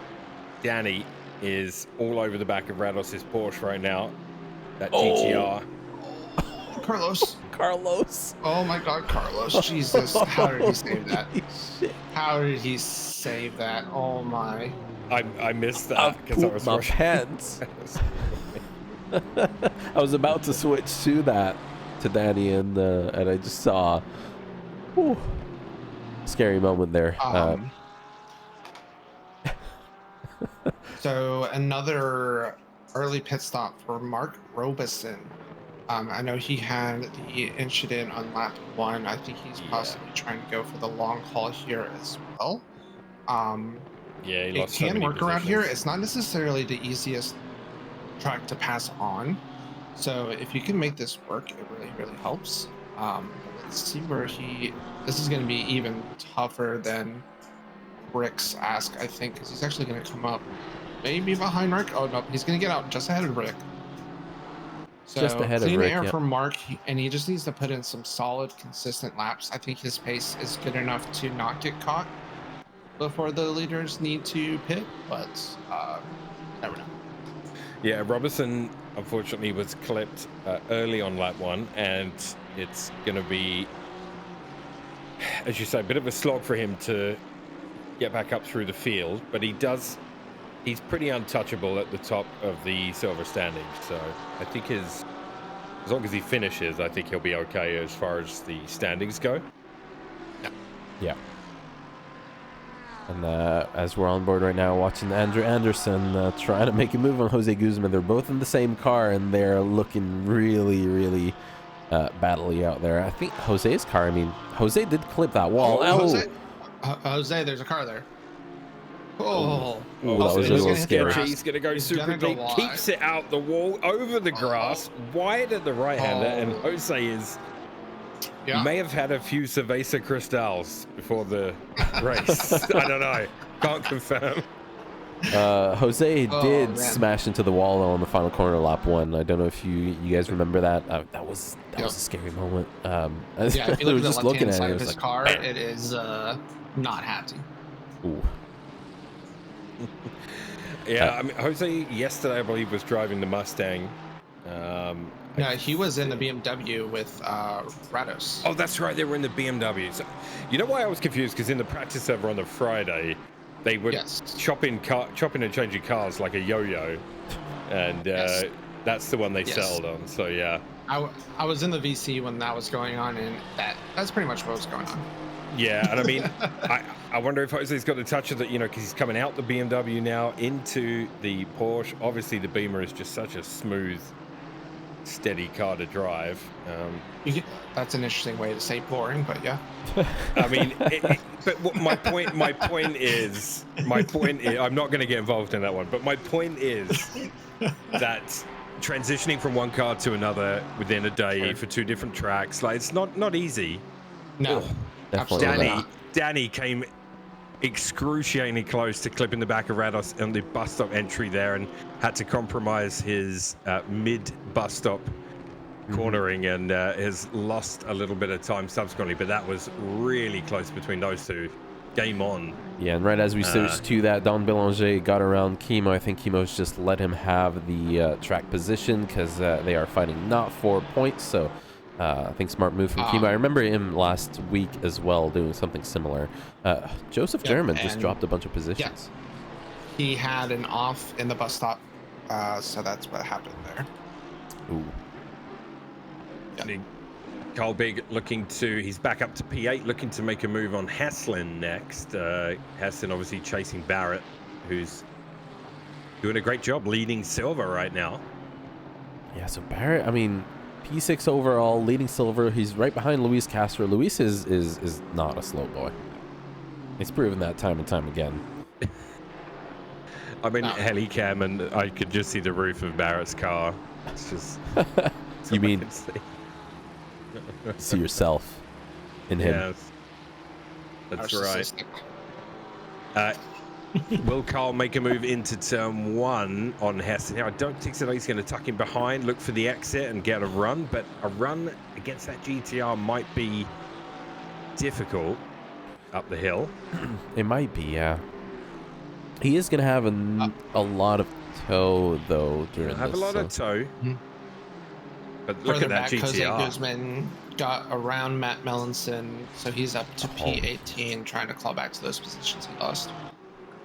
Danny is all over the back of Rados' Porsche right now. That GTR.
Carlos. Oh my God, Carlos. Jesus. How did he save that? How did he save that? Oh my.
I missed that because I was
my
rushing.
pants. I was about to switch to Danny, and I just saw scary moment there.
So another early pit stop for Mark Robeson. I know he had the incident on lap 1. I think he's possibly trying to go for the long haul here as well.
He
it
lost
can work around here. It's not necessarily the easiest track to pass on. So if you can make this work, it really, really helps. Let's see where this is going to be even tougher than Rick's ask, I think, because he's actually going to come up maybe behind Rick. Oh, no, he's going to get out just ahead of Rick. So
just ahead of Rick,
clean air for Mark, and he just needs to put in some solid, consistent laps. I think his pace is good enough to not get caught before the leaders need to pit, but never know.
Yeah, Robertson unfortunately was clipped early on lap 1, and it's going to be, as you say, a bit of a slog for him to get back up through the field, but he does he's pretty untouchable at the top of the silver standings. So I think as long as he finishes, I think he'll be okay as far as the standings go.
Yeah. And as we're on board right now, watching Andrew Anderson trying to make a move on Jose Guzman. They're both in the same car, and they're looking really, really battly out there. I think Jose's car, Jose did clip that wall.
Jose, there's a car there. Oh,
Ooh, that was a little scary.
He's going to go super deep, keeps it out the wall, over the grass, wide at the right-hander, and Jose is...
Yeah.
May have had a few Cerveza Cristals before the race. I don't know. Can't confirm.
Jose did smash into the wall though on the final corner, lap 1. I don't know if you guys remember that. That was a scary moment.
Yeah, if you look at the left-hand side of his car, it is not happy.
Ooh.
Yeah, Jose yesterday, I believe, was driving the Mustang.
Yeah, he was in the BMW with Rados.
Oh, that's right. They were in the BMW. So, you know why I was confused? Because in the practice server on the Friday, they were chopping and changing cars like a yo-yo, and that's the one they settled on. So yeah,
I was in the VC when that was going on, and that's pretty much what was going on.
Yeah, and I mean, I wonder if Jose's got the touch of that, because he's coming out the BMW now into the Porsche. Obviously, the Beamer is just such a smooth, steady car to drive.
That's an interesting way to say boring, but yeah.
I mean, but my point is, I'm not going to get involved in that one, but my point is that transitioning from one car to another within a day for 2 different tracks, like, it's not easy.
No,
definitely not.
Danny came excruciatingly close to clipping the back of Rados on the bus stop entry there, and had to compromise his mid bus stop cornering, and has lost a little bit of time subsequently, but that was really close between those two. Game on. Yeah, and right as we switched to that, Don Belanger got around Kimo. I think Kimo's just let him have the track position because they are fighting not for points, so I think smart move from Kimo. I remember him last week as well doing something similar. Joseph German just dropped a bunch of positions.
Yeah. He had an off in the bus stop, so that's what happened there.
Ooh. Yeah. Carl Big he's back up to P8, looking to make a move on Heslin next. Heslin obviously chasing Barrett, who's doing a great job leading silver right now.
Yeah, so Barrett, P6 overall, leading silver. He's right behind Luis Castro. Luis is not a slow boy. He's proven that time and time again.
Helicam, and I could just see the roof of Barrett's car. It's just...
You mean... See yourself in him.
Yes. That's right. Will Carl make a move into turn 1 on Hess? Now, I don't think so. He's going to tuck him behind, look for the exit and get a run, but a run against that GTR might be difficult up the hill.
It might be, yeah. He is going to have a lot of tow, though, during this.
Have a lot of tow.
Mm-hmm.
But look at that GTR.
Jose Guzman got around Matt Melanson, so he's up to P18, trying to claw back to those positions he lost.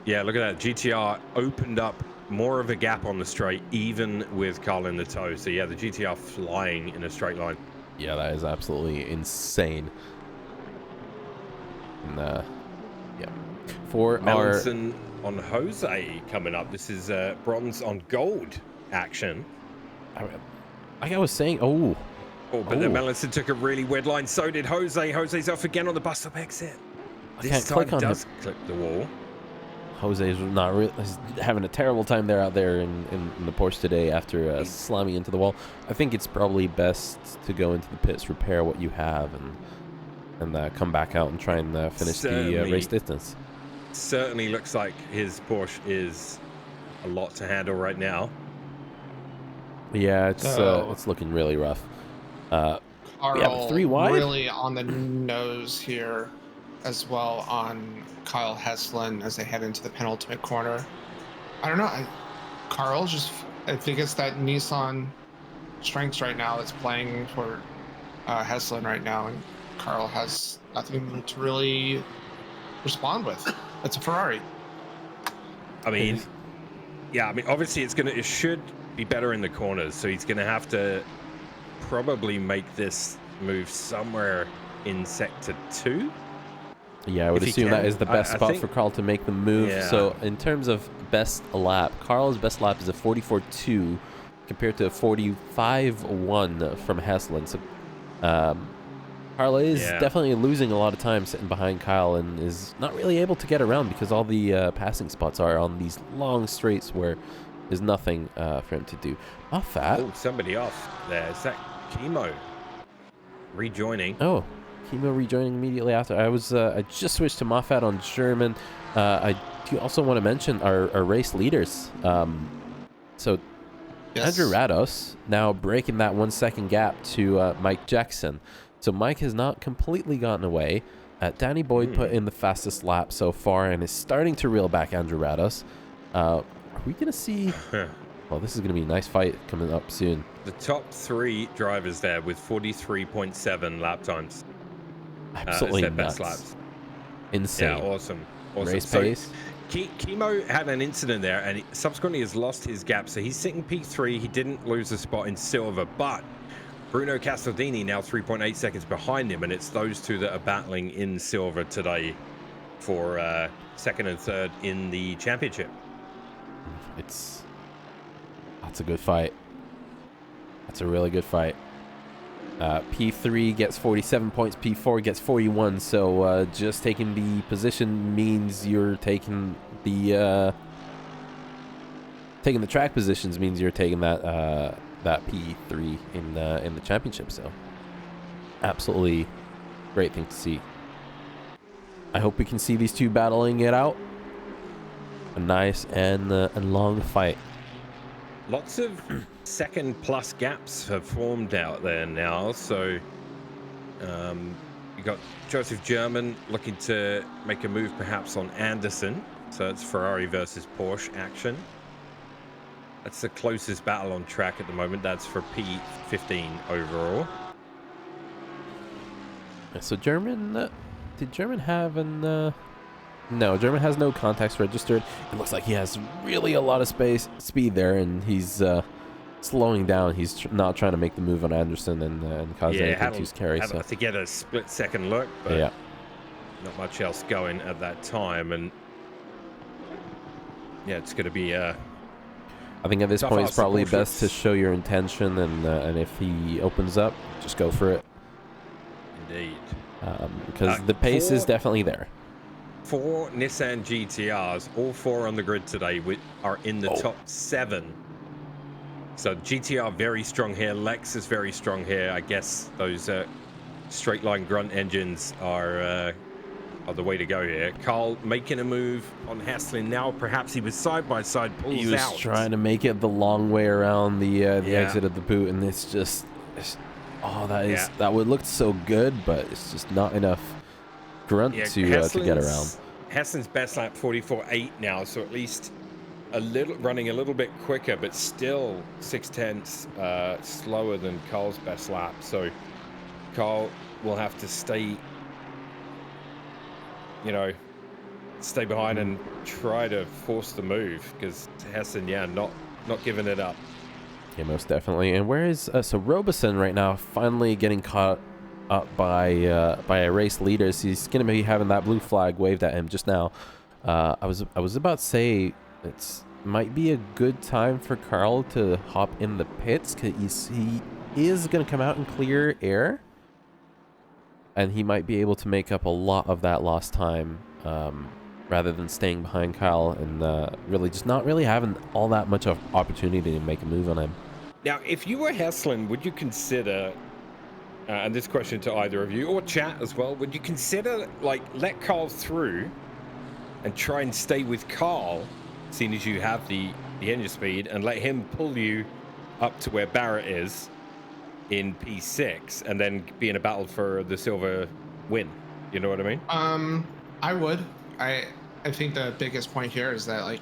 Yeah, look at that. GTR opened up more of a gap on the straight, even with Carl in the tow. So yeah, the GTR flying in a straight line.
Yeah, that is absolutely insane. And yeah, for
Melanson on Jose coming up. This is bronze on gold action.
Like I was saying,
but then Melanson took a really weird line. So did Jose. Jose's off again on the bus stop exit. This time does clip the wall.
Jose's not really having a terrible time out there in the Porsche today after slamming into the wall. I think it's probably best to go into the pits, repair what you have, and come back out and try and finish the race distance.
Certainly looks like his Porsche is a lot to handle right now.
Yeah, it's looking really rough.
Carl
3 wide.
Really on the nose here as well on Kyle Heslin as they head into the penultimate corner. I don't know. Carl I think it's that Nissan strengths right now that's playing for Heslin right now, and Carl has nothing to really respond with. It's a Ferrari.
Yeah, I mean, obviously it should be better in the corners, so he's gonna have to probably make this move somewhere in sector 2.
Yeah, I would
If he
assume that
can.
is the best
I
spot
think-
for Carl to make the move.
Yeah.
So in terms of best lap, Carl's best lap is a 44.2 compared to a 45.1 from Heslin. So Carl is
Yeah.
definitely losing a lot of time sitting behind Kyle and is not really able to get around because all the passing spots are on these long straights where there's nothing for him to do. Moffat.
Oh, somebody off there. Is that Chemo rejoining?
Oh, Chemo rejoining immediately after. I just switched to Moffat on German. I do also want to mention our race leaders. So
Yes.
Andrew Rados now breaking that 1 second gap to Mike Jackson. So Mike has not completely gotten away. Danny Boyd put in the fastest lap so far and is starting to reel back Andrew Rados. Are we going to see... Well, this is going to be a nice fight coming up soon.
The top 3 drivers there with 43.7 lap times.
Absolutely
as their
nuts.
best laps.
Insane.
Yeah, awesome.
Race
So,
pace.
Chemo had an incident there, and he subsequently has lost his gap. So he's sitting P3. He didn't lose a spot in silver, but Bruno Castaldini now 3.8 seconds behind him, and it's those two that are battling in silver today for second and third in the championship.
That's a good fight. That's a really good fight. P3 gets 47 points, P4 gets 41, so just taking the position means you're taking the track positions means you're taking that P3 in the championship. So absolutely great thing to see. I hope we can see these two battling it out. A nice and long fight.
Lots of second plus gaps have formed out there now. So you got Joseph German looking to make a move perhaps on Anderson. So it's Ferrari versus Porsche action. That's the closest battle on track at the moment. That's for P15 overall.
So German, did German have an... No, German has no contacts registered. It looks like he has really a lot of speed there, and he's slowing down. He's not trying to make the move on Anderson and cause anything too scary. So
to get a split second look, but
yeah,
not much else going at that time. And yeah, it's going to be
I think at this
tough
point it's
ask for
probably
Porsche.
best to show your intention, and if he opens up, just go for it.
Indeed.
Because the pace is definitely there.
4 Nissan GTRs, all 4 on the grid today, are in the top 7. So GTR very strong here. Lex is very strong here. I guess those straight line grunt engines are the way to go here. Carl making a move on Haslin now. Perhaps he was side by side, pulls
He was
out.
trying to make it the long way around the exit of the boot, and that would look so good, but it's just not enough grunt to get around.
Haslin's best lap 44.8 now, so at least running a little bit quicker, but still 0.6 slower than Carl's best lap. So Carl will have to stay behind and try to force the move, because Haslin, not giving it up.
Yeah, most definitely. And where is so Robeson right now? Finally getting caught up by a race leader. So he's gonna be having that blue flag waved at him just now. I was about to say might be a good time for Carl to hop in the pits, because he is gonna come out and clear air, and he might be able to make up a lot of that lost time, rather than staying behind Kyle and really just not really having all that much of opportunity to make a move on him.
Now, if you were Haslin, would you consider, and this question to either of you, or chat as well, would you consider, let Carl through and try and stay with Carl, seeing as you have the engine speed, and let him pull you up to where Barrett is in P6, and then be in a battle for the silver win? You know what I mean?
I would. I think the biggest point here is that,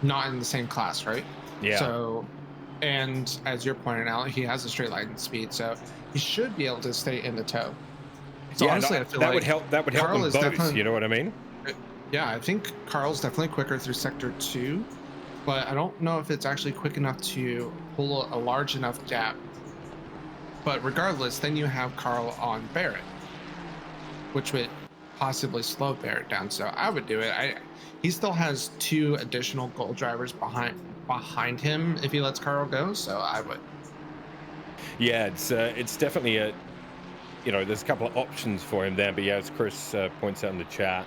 not in the same class, right?
Yeah.
So, and as you're pointing out, he has a straight line speed, so he should be able to stay in the tow. So
yeah,
honestly, I feel
that would help. That would help
Carl
them both. You know what I mean?
Yeah, I think Carl's definitely quicker through sector 2, but I don't know if it's actually quick enough to pull a large enough gap. But regardless, then you have Carl on Barrett, which would possibly slow Barrett down. So I would do it. He still has 2 additional goal drivers behind him if he lets Carl go. So I would.
Yeah, it's definitely a, there's a couple of options for him there. But yeah, as Chris points out in the chat,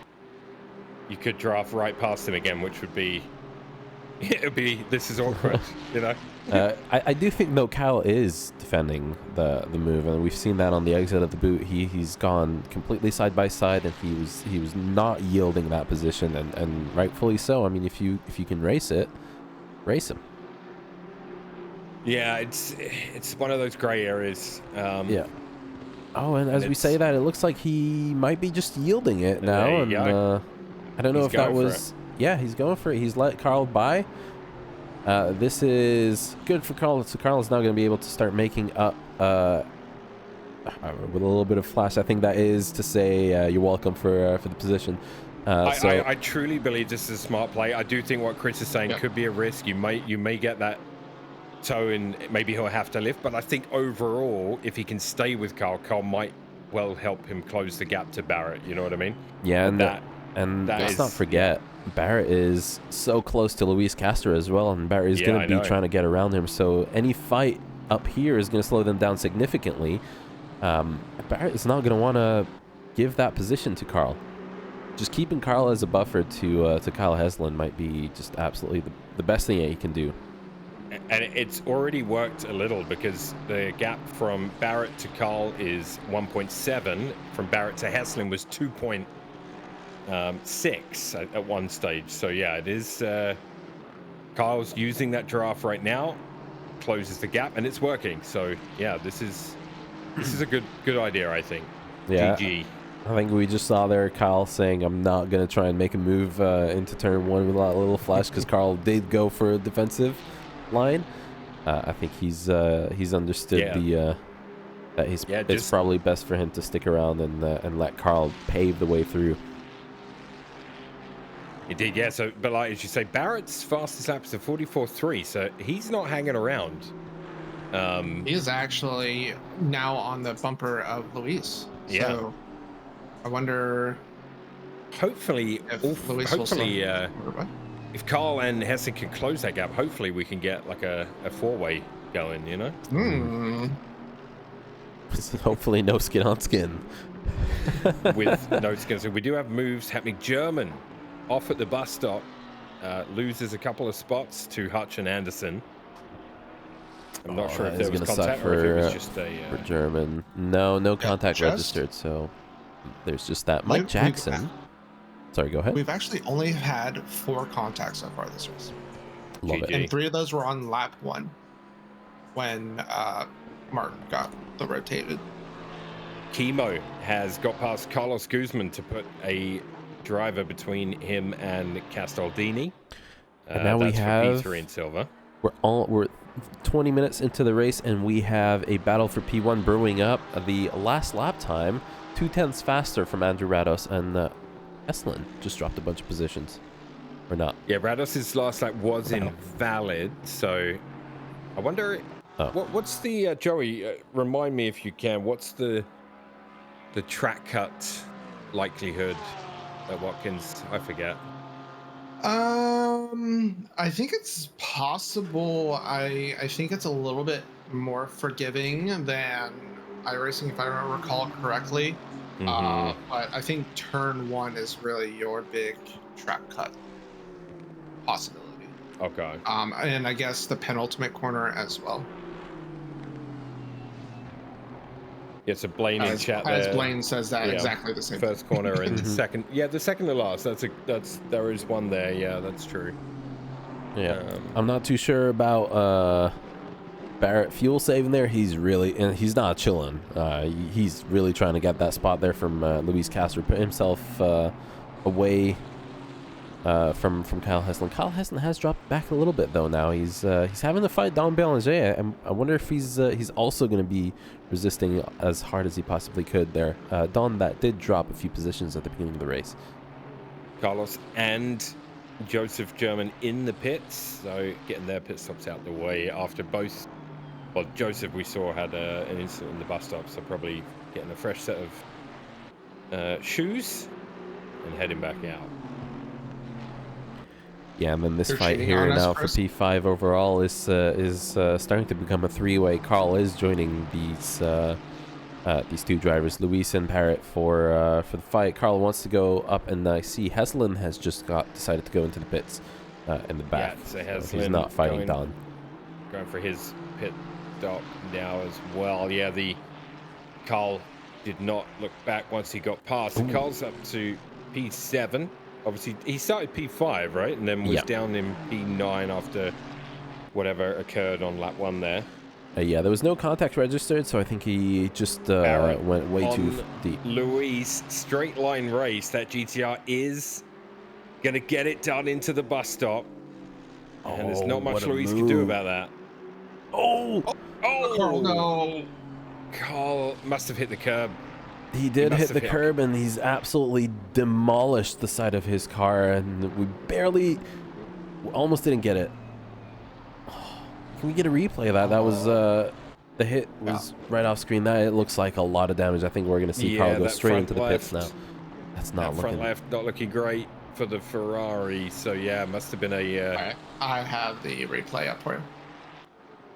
you could draft right past him again, which would be, this is awkward,
I do think though Kyle is defending the move, and we've seen that on the exit of the boot. He's gone completely side by side, and he was not yielding that position, and rightfully so. I mean, if you can race it, race him.
Yeah, it's one of those gray areas.
Yeah. Oh, and as we say that, it looks like he might be just yielding it now, and I don't know if that was. Yeah, he's going for it. He's let Carl by. This is good for Carl. So Carl is now going to be able to start making up with a little bit of flash. I think that is to say you're welcome for the position.
I truly believe this is a smart play. I do think what Chris is saying could be a risk. You may get that toe and maybe he'll have to lift. But I think overall, if he can stay with Carl might well help him close the gap to Barrett. You know what I mean?
Yeah, and let's not forget. Barrett is so close to Luis Castro as well, and Barrett is going to be trying to get around him. So any fight up here is going to slow them down significantly. Barrett is not going to want to give that position to Carl. Just keeping Carl as a buffer to Kyle Heslin might be just absolutely the best thing that he can do.
And it's already worked a little because the gap from Barrett to Carl is 1.7. From Barrett to Heslin was 2.6 at one stage. So yeah, it is. Kyle's using that giraffe right now, closes the gap, and it's working. So yeah, this is a good idea, I think.
Yeah.
GG.
I think we just saw there Kyle saying, "I'm not gonna try and make a move into turn 1 with a little flash," because Carl did go for a defensive line. I think he's understood that it's probably best for him to stick around and let Carl pave the way through.
Indeed, yeah. So, but like as you say, Barrett's fastest lap is a 44.3, so he's not hanging around.
He is actually now on the bumper of Luis.
Yeah. So
I wonder.
Hopefully,
if Luis
if Carl and Hessen can close that gap, hopefully we can get like a 4-way going.
Hopefully, no skin on skin.
With no skin. So we do have moves happening. German off at the bus stop, loses a couple of spots to Hutch and Anderson. I'm not sure if there was contact or if it was just a...
for German. No contact registered, so there's just that. Mike Jackson. Sorry, go ahead.
We've actually only had 4 contacts so far this race.
Love it.
And 3 of those were on lap 1 when Mark got the rotated.
Chemo has got past Carlos Guzman to put a driver between him and Castaldini.
And now we have
P3 in silver.
We're 20 minutes into the race, and we have a battle for P1 brewing up. The last lap time, 0.2 faster from Andrew Rados, and Heslin just dropped a bunch of positions, or not?
Yeah, Rados's last lap was invalid, so I wonder what's the Joey? Remind me if you can. What's the track cut likelihood at Watkins? I forget.
I think it's possible. I think it's a little bit more forgiving than iRacing, if I recall correctly. But I think turn 1 is really your big track cut possibility.
Okay.
And I guess the penultimate corner as well.
Yeah, so Blaine in chat there.
As Blaine says that, exactly the same.
First corner and second. Yeah, the second to last. There is one there. Yeah, that's true.
Yeah, I'm not too sure about Barrett fuel saving there. He's not chilling. He's really trying to get that spot there from Luis Castro, put himself away from Kyle Heslin. Kyle Heslin has dropped back a little bit though. Now he's having to fight Don Belanger, and I wonder if he's also going to be resisting as hard as he possibly could there. Don that did drop a few positions at the beginning of the race.
Carlos and Joseph German in the pits, so getting their pit stops out the way after both. Well, Joseph we saw had an incident in the bus stop, so probably getting a fresh set of shoes and heading back out.
Yeah, and then this
They're
fight
cheating
here
on us,
now for
Chris.
P5 overall is starting to become a three-way. Carl is joining these two drivers, Luis and Parrott, for the fight. Carl wants to go up, and I see Heslin has just decided to go into the pits in the back.
Yeah, so
he's
Heslin
not fighting Don.
Going for his pit stop now as well. Yeah, Carl did not look back once he got past. So Carl's up to P7. Obviously, he started P5, right? And then was down in P9 after whatever occurred on lap 1 there.
Yeah, there was no contact registered, so I think he just went way too deep.
Luis, straight line race. That GTR is going to get it done into the bus stop. And there's not much Luis can do about that.
Oh,
Carl, no.
Carl must have hit the curb.
He did hit the curb, and he's absolutely demolished the side of his car, and we almost didn't get it. Can we get a replay of that? That was the hit was right off screen. That it looks like a lot of damage. I think we're gonna see Carl go straight into the pits now. That's not looking.
Front left not looking great for the Ferrari. So yeah, must have been a.
Right. I have the replay up for you.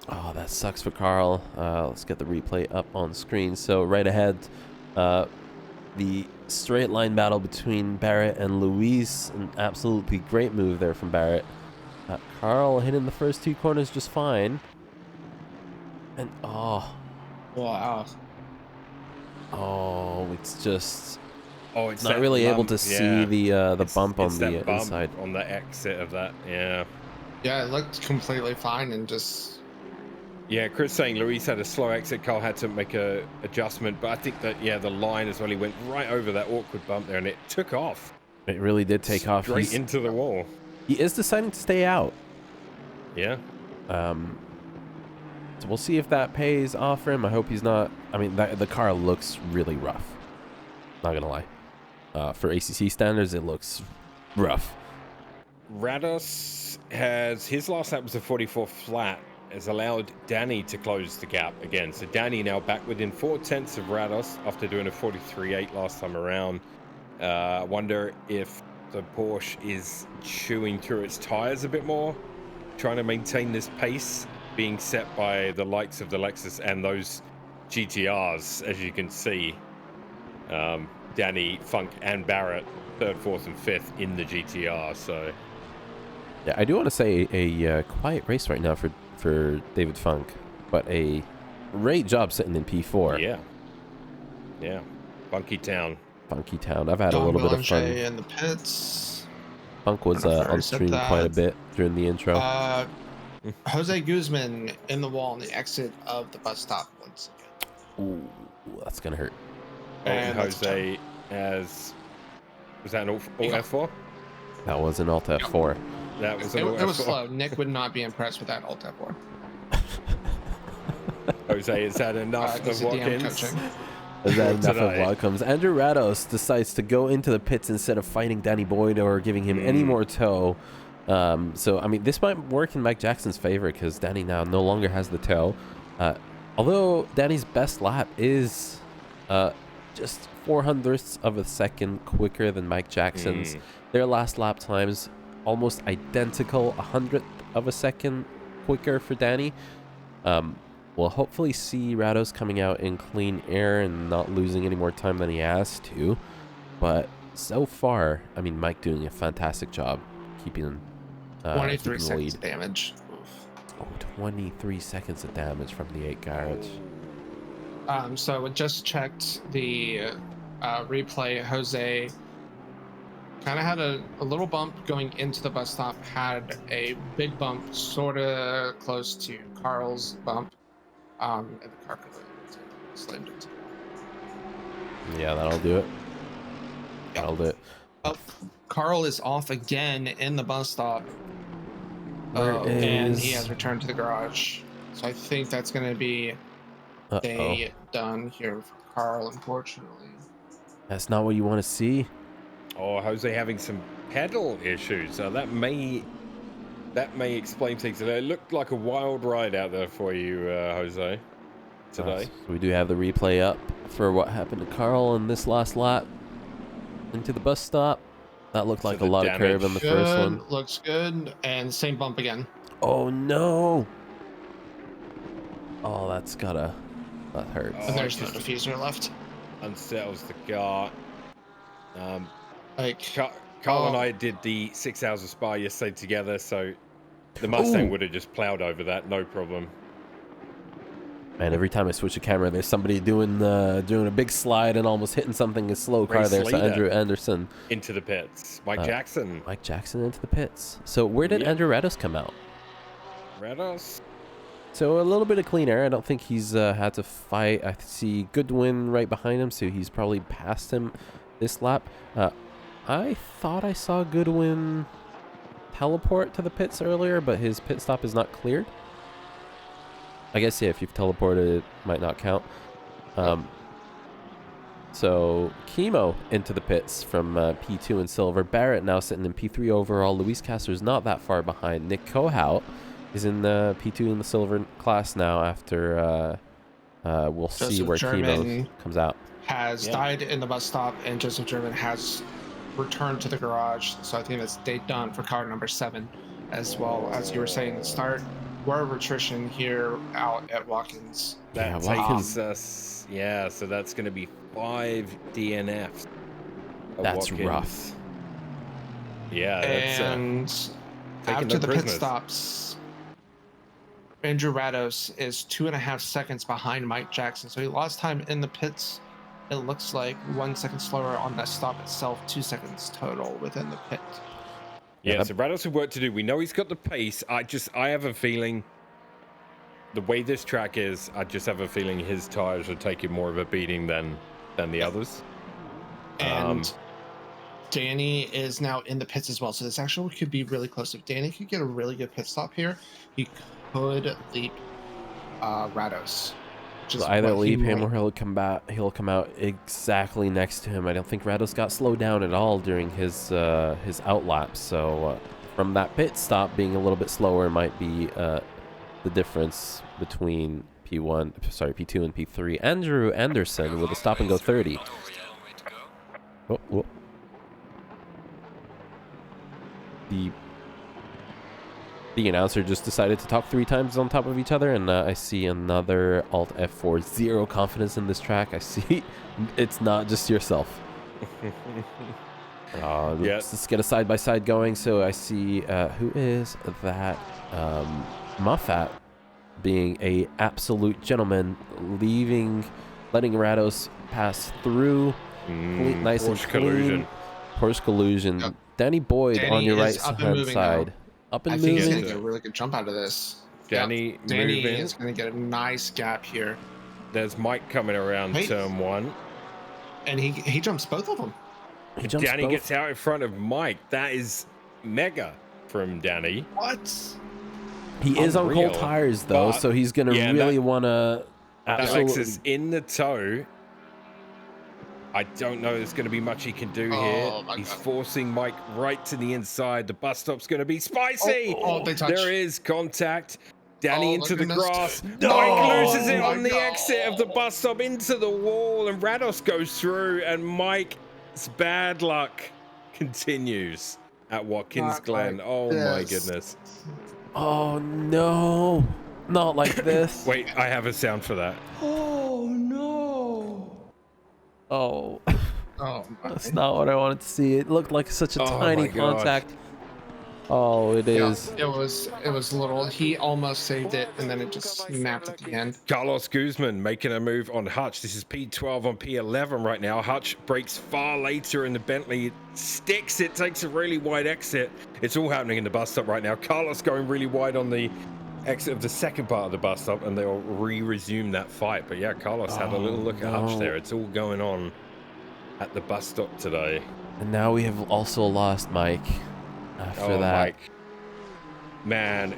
Oh, that sucks for Carl. Let's get the replay up on screen. So right ahead, the straight line battle between Barrett and Luis. An absolutely great move there from Barrett. Carl hitting the first two corners just fine. And
wow.
It's just
it's
not really able to see the bump on the
bump
inside.
On the exit of that, yeah.
Yeah, it looked completely fine and just.
Yeah, Chris saying Luis had a slow exit. Carl had to make a adjustment, but I think that the line as well. He went right over that awkward bump there, and it took off.
It really did take off.
Straight into the wall.
He is deciding to stay out.
Yeah.
So we'll see if that pays off for him. I hope he's not. I mean, the car looks really rough. Not gonna lie. For ACC standards, it looks rough.
Rados has his last lap was a 44 flat. Has allowed Danny to close the gap again. So Danny now back within 0.4 of Rados after doing a 43.8 last time around. I wonder if the Porsche is chewing through its tires a bit more, trying to maintain this pace being set by the likes of the Lexus and those GTRs, as you can see. Danny, Funk, and Barrett, 3rd, 4th, and 5th in the GTR. So,
yeah, I do want to say a quiet race right now for David Funk, but a great job sitting in P4.
Yeah, Funky Town.
I've had a little bit of fun
in the pits.
Funk was on stream quite a bit during the intro.
Jose Guzman in the wall on the exit of the bus stop once again.
Ooh, that's gonna hurt.
And Jose was that an Alt F4?
That was an Alt F4.
That was
it was slow. Nick would not be impressed with that Alt F4.
Jose, is that enough of Watkins?
Is that enough of Watkins? Andrew Rados decides to go into the pits instead of fighting Danny Boyd or giving him any more tow. So, I mean, this might work in Mike Jackson's favor because Danny now no longer has the tow. Although Danny's best lap is just 0.04 of a second quicker than Mike Jackson's. Their last lap times almost identical, 100th of a second quicker for Danny. We'll hopefully see Rados coming out in clean air and not losing any more time than he has to. But so far, I mean, Mike doing a fantastic job keeping
23 seconds of damage.
Oh, 23 seconds of damage from the 8 garage.
So it just checked the replay. Jose kind of had a little bump going into the bus stop, had a big bump sort of close to Carl's bump, and the car slammed into it.
Yeah, that'll do it. That'll do it.
Carl is off again in the bus stop, and he has returned to the garage. So I think that's going to be day done here for Carl, unfortunately.
That's not what you want to see.
Oh, Jose having some pedal issues. That may explain things. It looked like a wild ride out there for you, Jose, today.
So we do have the replay up for what happened to Carl in this last lap into the bus stop. That looked like a lot of curve on the first one.
Looks good. And same bump again.
Oh no! Oh, that hurts.
And there's no diffuser left.
Unsettles the car.
Like,
Carl and I did the 6 hours of Spa yesterday together, so the Mustang would have just plowed over that, no problem.
Man, every time I switch the camera, there's somebody doing a big slide and almost hitting something, a slow car there. So Andrew Anderson
into the pits. Mike Jackson
into the pits. So where did Andrew Rados come out?
Rados?
So a little bit of clean air. I don't think he's had to fight. I see Goodwin right behind him, so he's probably passed him this lap. I thought I saw Goodwin teleport to the pits earlier, but his pit stop is not cleared. I guess, yeah, if you've teleported, it might not count. So, Chemo into the pits from P2 in silver. Barrett now sitting in P3 overall. Luis Castro's not that far behind. Nick Kohout is in the P2 in the silver class now after we'll see where Chemo comes out.
Has died in the bus stop, and Joseph German has returned to the garage. So I think that's day done for car number 7, as well as you were saying at the start. We're attrition here out at Watkins.
That takes us, so that's going to be 5 DNFs.
That's
Watkins.
rough.
Yeah, that's
and after the pit stops, Andrew Rados is 2.5 seconds behind Mike Jackson. So he lost time in the pits. It looks like 1 second slower on that stop itself, 2 seconds total within the pit.
Yeah, so Rados has work to do. We know he's got the pace. I have a feeling the way this track is, I just have a feeling his tires are taking more of a beating than the others.
And Danny is now in the pits as well. So this actually could be really close. If Danny could get a really good pit stop here, he could leap Rados.
So either leave him or he'll come out exactly next to him. I don't think Rados got slowed down at all during his outlap. So from that pit stop being a little bit slower might be the difference between P2 and P3. Andrew Anderson with a stop and go 30. Oh. The announcer just decided to talk 3 times on top of each other, and I see another Alt F4. 0 confidence in this track. I see it's not just yourself. Let's get a side-by-side going. So I see, who is that? Muffat being a absolute gentleman, letting Rados pass through. Nice and clean. Porsche collusion. Yep. Danny Boyd on your right-hand side. Up and moving.
I think he's going to get a really good jump out of this.
Danny
is going to get a nice gap here.
There's Mike coming around turn 1.
And he jumps both of them.
Danny gets out in front of Mike. That is mega from Danny.
What?
He is on cold tires, though, so he's going to really want to...
Alexis in the toe. I don't know there's going to be much he can do here. He's forcing Mike right to the inside. The bus stop's going to be spicy.
They touch.
There is contact. Danny into the grass.
No!
Mike loses it on the exit of the bus stop into the wall, and Rados goes through, and Mike's bad luck continues at Watkins Glen. Oh my goodness.
Oh no. Not like this.
Wait, I have a sound for that.
Oh no.
Oh, that's not what I wanted to see. It looked like such a tiny contact. Oh, it is.
It was little. He almost saved it, and then it just snapped at the end.
Carlos Guzman making a move on Hutch. This is P12 on P11 right now. Hutch breaks far later in the Bentley, sticks it, takes a really wide exit. It's all happening in the bus stop right now. Carlos going really wide on the exit of the second part of the bus stop, and they'll resume that fight. But yeah, Carlos had a little look at Hutch there. It's all going on at the bus stop today.
And now we have also lost Mike after that.
Mike. Man,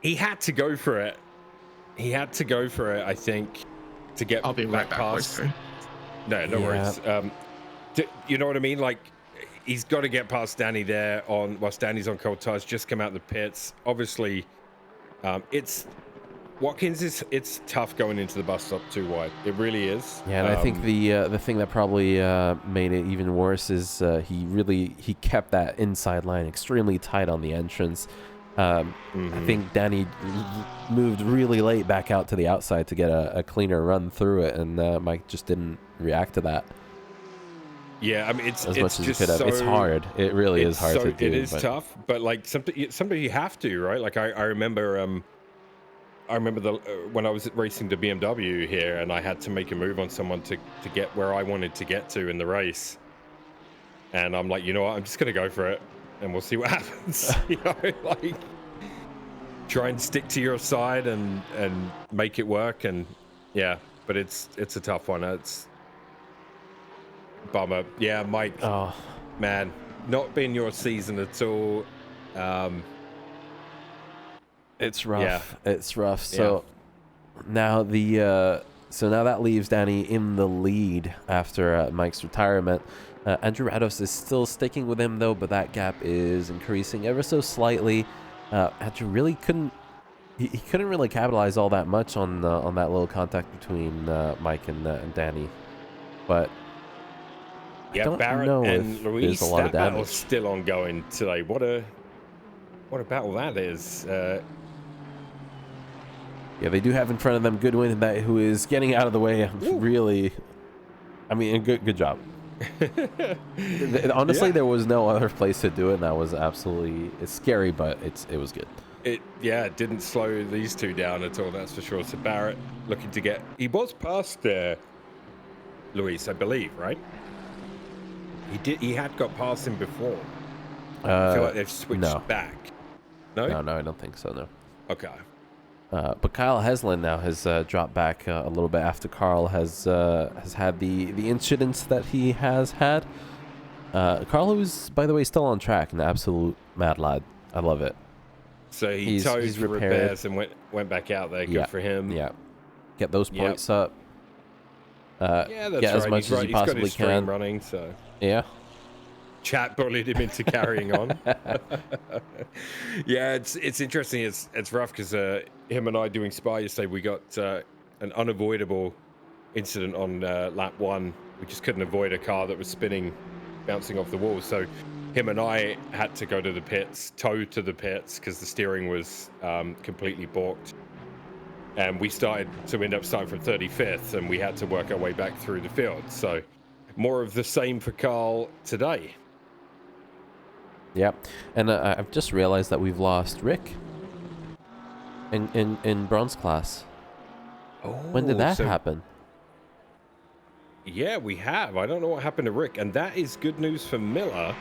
he had to go for it. I think, to get
I'll be right back,
past. No worries. You know what I mean? Like, he's got to get past Danny there whilst Danny's on cold tires, just come out the pits. Obviously, it's Watkins it's tough going into the bus stop too wide. It really is.
Yeah, and I think the thing that probably made it even worse is he kept that inside line extremely tight on the entrance. I think Danny moved really late back out to the outside to get a cleaner run through it, and Mike just didn't react to that.
Yeah, I mean, it's
much as
just
you could have.
so,
It's hard. It really is hard to do.
It is tough, but like something you have to, right? Like I remember when I was racing the BMW here, and I had to make a move on someone to get where I wanted to get to in the race, and I'm like, you know what, I'm just gonna go for it, and we'll see what happens. You know, like try and stick to your side and make it work, and yeah, but it's a tough one. It's bummer. Yeah, Mike.
Oh
man, not been your season at all.
It's rough.
Yeah.
It's rough. So now now that leaves Danny in the lead after Mike's retirement. Andrew Rados is still sticking with him though, but that gap is increasing ever so slightly. Andrew really couldn't really capitalize all that much on that little contact between Mike and Danny, but
yeah,
I don't
Barrett
know
and
if
Luis,
there's a lot of
that
damage.
battle's still ongoing today. What a battle that is.
Yeah, they do have in front of them Goodwin, who is getting out of the way. Really, I mean, good job. Honestly, there was no other place to do it, and that was it's scary, but it was good.
It didn't slow these two down at all, that's for sure. So Barrett looking to he was past Luis, I believe, right? He had got past him before. I feel like they've switched back. No,
I don't think so. No.
Okay.
But Kyle Heslin now has dropped back a little bit after Carl has had the incidents that he has had. Carl, who's by the way still on track, an absolute mad lad. I love it.
So he's for repairs and went back out there. Good for him.
Yeah, get those points up.
Yeah, that's
get as
right.
much as you
He's got
possibly
his stream
can.
running, so
Yeah.
Chat bullied him into carrying on. Yeah, it's interesting. It's rough because him and I doing Spa yesterday, we got an unavoidable incident on lap 1. We just couldn't avoid a car that was spinning, bouncing off the wall. So him and I had to go to the pits, tow to the pits, because the steering was completely balked. And we end up starting from 35th, and we had to work our way back through the field. So more of the same for Carl today.
Yeah, and I've just realized that we've lost Rick in bronze class.
Oh,
When did that happen?
Yeah, we have. I don't know what happened to Rick, and that is good news for Miller.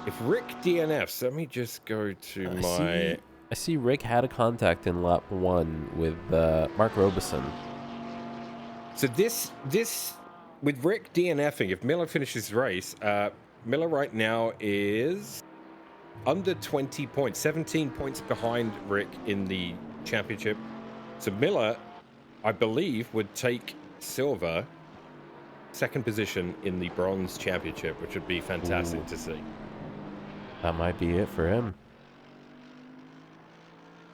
If Rick DNFs, let me just go to
I see Rick had a contact in lap 1 with Mark Robeson.
So this with Rick DNFing, if Miller finishes the race, Miller right now is under 20 points, 17 points behind Rick in the championship. So Miller, I believe, would take silver, second position in the bronze championship, which would be fantastic to see.
That might be it for him.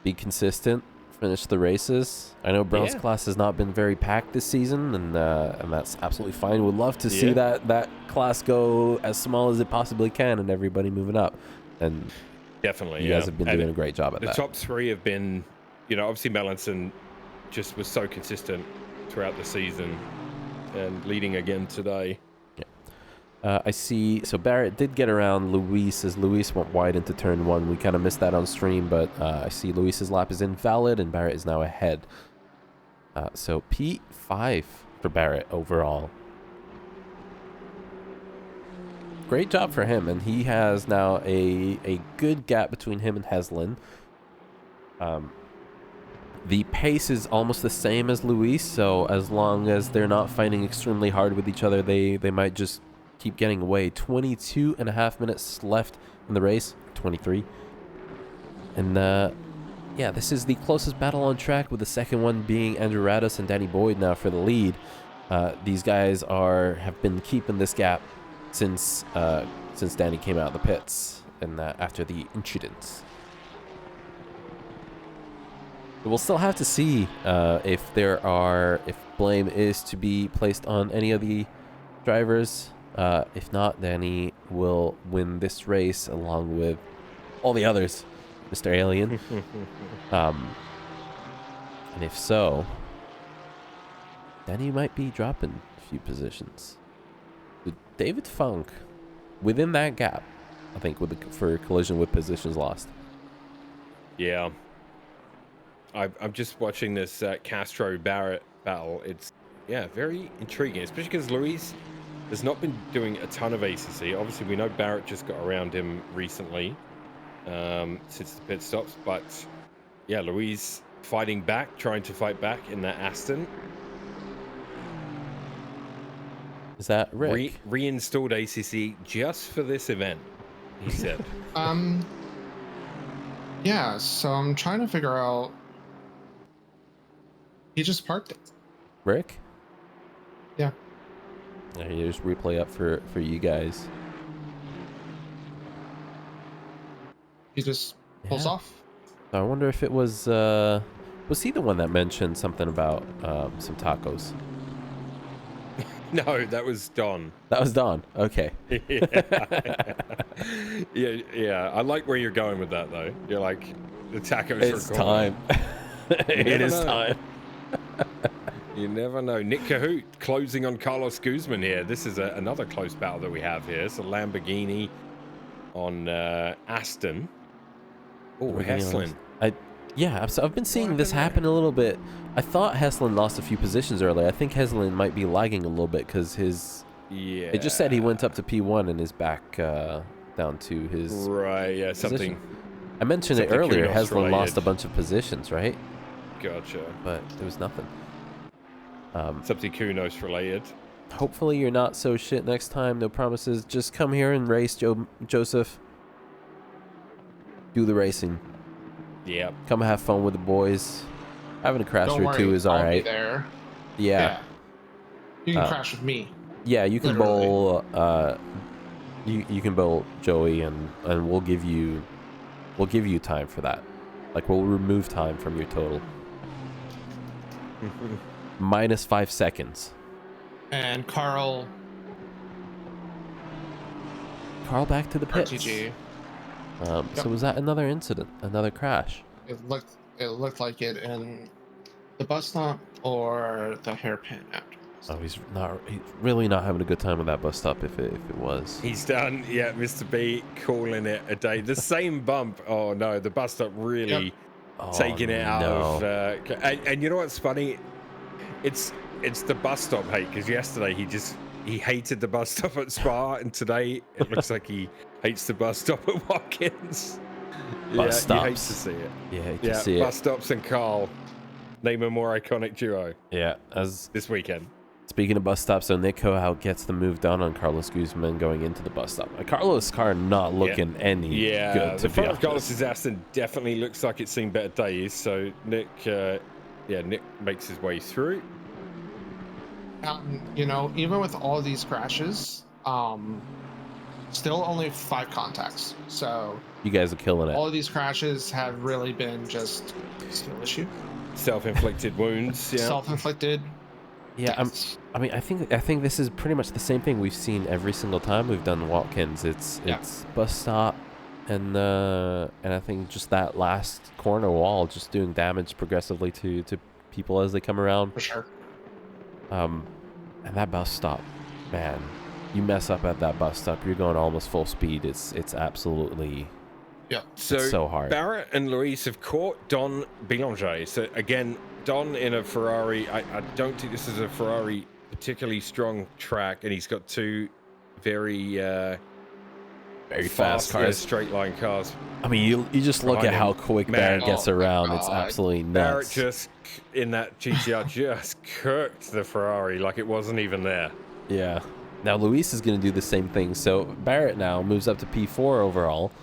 Be consistent, finish the races. I know bronze class has not been very packed this season, and that's absolutely fine. We'd love to see that class go as small as it possibly can, and everybody moving up. And
definitely,
you guys have been doing a great job at that.
The top 3 have been, obviously Melanson just was so consistent throughout the season, and leading again today.
I see. So Barrett did get around Luis as Luis went wide into turn 1. We kind of missed that on stream, but I see Luis's lap is invalid and Barrett is now ahead. So P5 for Barrett overall. Great job for him, and he has now a good gap between him and Heslin. The pace is almost the same as Luis, so as long as they're not fighting extremely hard with each other, they might just keep getting away. 22.5 minutes left in the race. 23. And yeah, this is the closest battle on track, with the second one being Andrew Rados and Danny Boyd now for the lead. These guys have been keeping this gap since Danny came out of the pits and after the incidents. We'll still have to see if blame is to be placed on any of the drivers. If not, Danny will win this race along with all the others, Mr. Alien. And if so, Danny might be dropping a few positions. With David Funk within that gap, I think, for collision with positions lost.
Yeah. I'm just watching this Castro Barrett battle. It's, very intriguing, especially because Luis has not been doing a ton of ACC. Obviously, we know Barrett just got around him recently since the pit stops. But, Luis fighting back, trying to fight back in that Aston.
Is that Rick?
Reinstalled ACC just for this event, he said.
Yeah, so I'm trying to figure out. He just parked it.
Rick?
Yeah.
Here's replay up for you guys.
He just pulls off.
I wonder if it was he the one that mentioned something about some tacos?
No, that was Don.
That was Don. Okay.
yeah. I like where you're going with that, though. You're like, the tacos
It's
are gone.
time. It is time.
You never know. Nick Cahoot closing on Carlos Guzman here. This is another close battle that we have here. It's a Lamborghini on Aston. Oh, Heslin.
I've been seeing this happen a little bit. I thought Heslin lost a few positions earlier. I think Heslin might be lagging a little bit because it just said he went up to P1 and is back down to his
right. Something.
I mentioned it earlier. Heslin lost a bunch of positions, right?
Gotcha.
But there was nothing.
Something Kunos related.
Hopefully you're not so shit next time. No promises. Just come here and race, Joseph. Do the racing.
Yeah.
Come have fun with the boys. Having a crash or two is all
I'll
right.
Be there.
Yeah.
You can crash with me.
Yeah, you can
Literally.
bowl. You can bowl Joey, and we'll give you time for that. Like, we'll remove time from your total. Minus 5 seconds.
And Carl
Back to the pits.
RTG.
So was that another incident? Another crash?
It looked like it in the bus stop or the hairpin after.
Oh, he's really not having a good time with that bus stop if it was.
He's done, Mr. B calling it a day. The same bump. Oh no, the bus stop really taking it out of. And you know what's funny? It's the bus stop hate, because yesterday he hated the bus stop at Spa, and today it looks like he hates the bus stop at Watkins.
Bus stops.
You hate to see it.
Yeah, hate to see
bus
it.
stops and Carl name a more iconic duo.
Yeah, as
this weekend.
Speaking of bus stops, so Nico gets the move done on Carlos Guzman going into the bus stop. Carlos' car not looking any good, to
the
be
front of
honest.
Carlos's Aston definitely looks like it's seen better days. So Nick makes his way through.
Even with all these crashes, still only 5 contacts. So
you guys are killing it.
All of these crashes have really been just skill issue.
Self-inflicted wounds. Yeah.
Self-inflicted.
Yeah, I think this is pretty much the same thing we've seen every single time we've done Watkins. It's bus stop, and I think just that last corner wall just doing damage progressively to people as they come around.
For sure.
And that bus stop, man, you mess up at that bus stop, you're going almost full speed. It's absolutely so hard.
Barrett and Luis have caught Don Belanger. So again, Don in a Ferrari. I don't think this is a Ferrari particularly strong track, and he's got 2 very
fast cars,
straight line cars.
I mean, you just look at how quick Barrett gets around. It's absolutely nuts.
Barrett just in that GTR just cooked the Ferrari like it wasn't even there.
Yeah. Now Luis is going to do the same thing. So Barrett now moves up to P4 overall,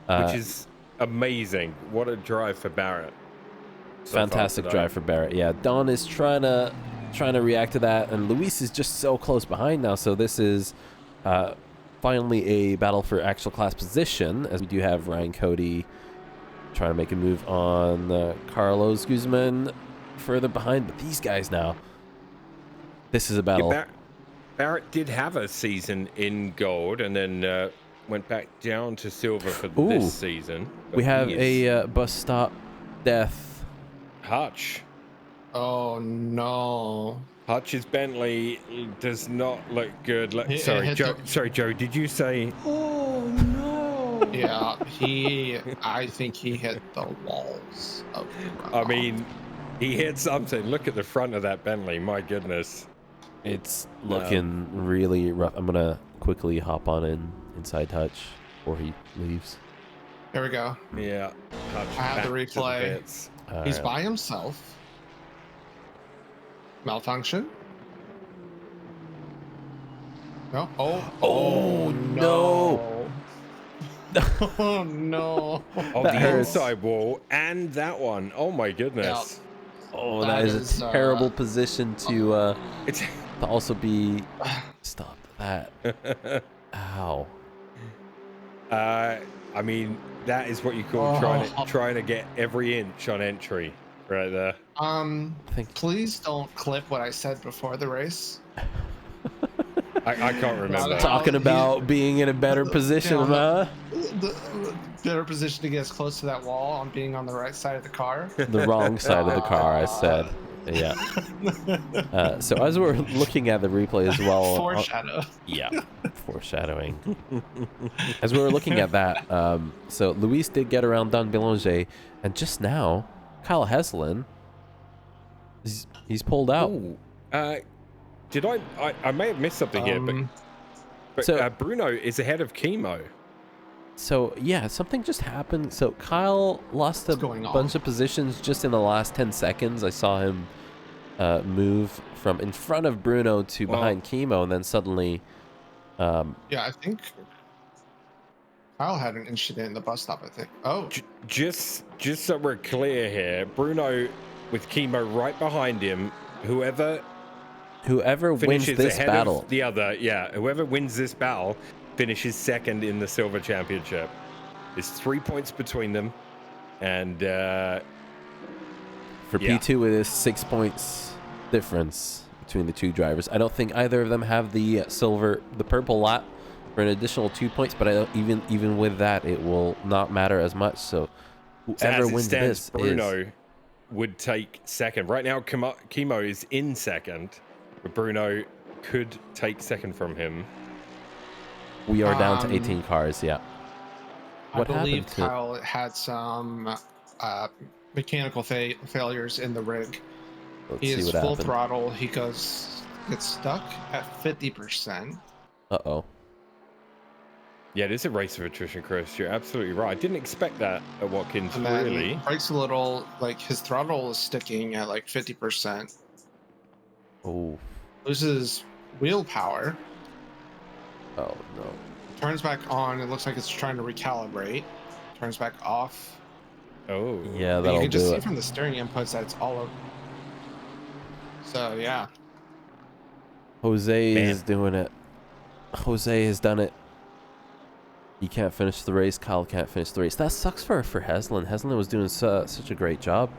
which is amazing. What a drive for Barrett.
Fantastic drive for Barrett. Yeah, Don is trying to trying to react to that, and Luis is just so close behind now. So this is finally a battle for actual class position, as we do have Ryan Cody trying to make a move on Carlos Guzman further behind. But these guys now, this is a battle.
Yeah, Barrett did have a season in gold and then went back down to silver for this season.
We have a bus stop death.
Hutch.
Oh no.
Hutch's Bentley does not look good.
Sorry,
Joe. Sorry, Joe. Did you say?
Oh no.
Yeah, I think he hit the walls of the
I mean, he hit something. Look at the front of that Bentley. My goodness.
It's looking really rough. I'm gonna quickly hop on inside Hutch before he leaves.
There we go.
Yeah. Hutch
I have the
back to
replay.
bits.
He's by himself. Malfunction. No. Oh
no.
Oh no.
Oh,
That
the
hurts.
inside wall and that one. Oh my goodness.
Oh,
That
that is
is,
a terrible position to
It's.
also be. Stop that. Ow.
I mean, that is what you call trying to get every inch on entry, right there.
Please don't clip what I said before the race.
I can't remember.
Talking about being in a better position, huh?
The better position to get as close to that wall on being on the right side of the car.
The wrong side of the car, I said. Yeah. So as we're looking at the replay as well.
Foreshadow.
Yeah. Foreshadowing. As we were looking at that, so Luis did get around Don Belanger, and just now, Kyle Heslin, he's pulled out.
Ooh. Did I may have missed something here, but
So-
Bruno is ahead of Chemo.
So yeah, something just happened. So Kyle lost a
What's going on?
bunch of positions just in the last 10 seconds. I saw him move from in front of Bruno to behind Chemo, and then suddenly
Yeah, I think Kyle had an incident in the bus stop, I think. Oh,
Just so we're clear here, Bruno with Chemo right behind him. Whoever
wins
finishes
this
ahead
battle,
of the other, whoever wins this battle finishes second in the silver championship. There's 3 points between them, and
for P2 it is 6 points difference between the two drivers. I don't think either of them have the purple lap for an additional 2 points, but even with that, it will not matter as much. So whoever
as it
wins
stands,
this
Bruno
is
would take second. Right now, Chemo is in second, but Bruno could take second from him.
we are down to 18 cars. Yeah.
I
What
believe
happened to
Kyle had some mechanical failures in the rig.
Let's
He
see
is
what
full
happened.
throttle. He gets stuck at 50%.
Uh-oh.
Yeah, it is a race of attrition, Chris. You're absolutely right. I didn't expect that at Watkins,
And then
really.
brakes a little, like his throttle is sticking at like 50%.
Oh.
Loses wheel power.
Oh no.
Turns back on. It looks like it's trying to recalibrate. Turns back off.
Oh.
Yeah,
But you
that'll
can just
do
see
it.
from the steering inputs that it's all over. So yeah.
Jose
Man.
is doing it. Jose has done it. He can't finish the race. Kyle can't finish the race. That sucks for Heslin. Heslin was doing such a great job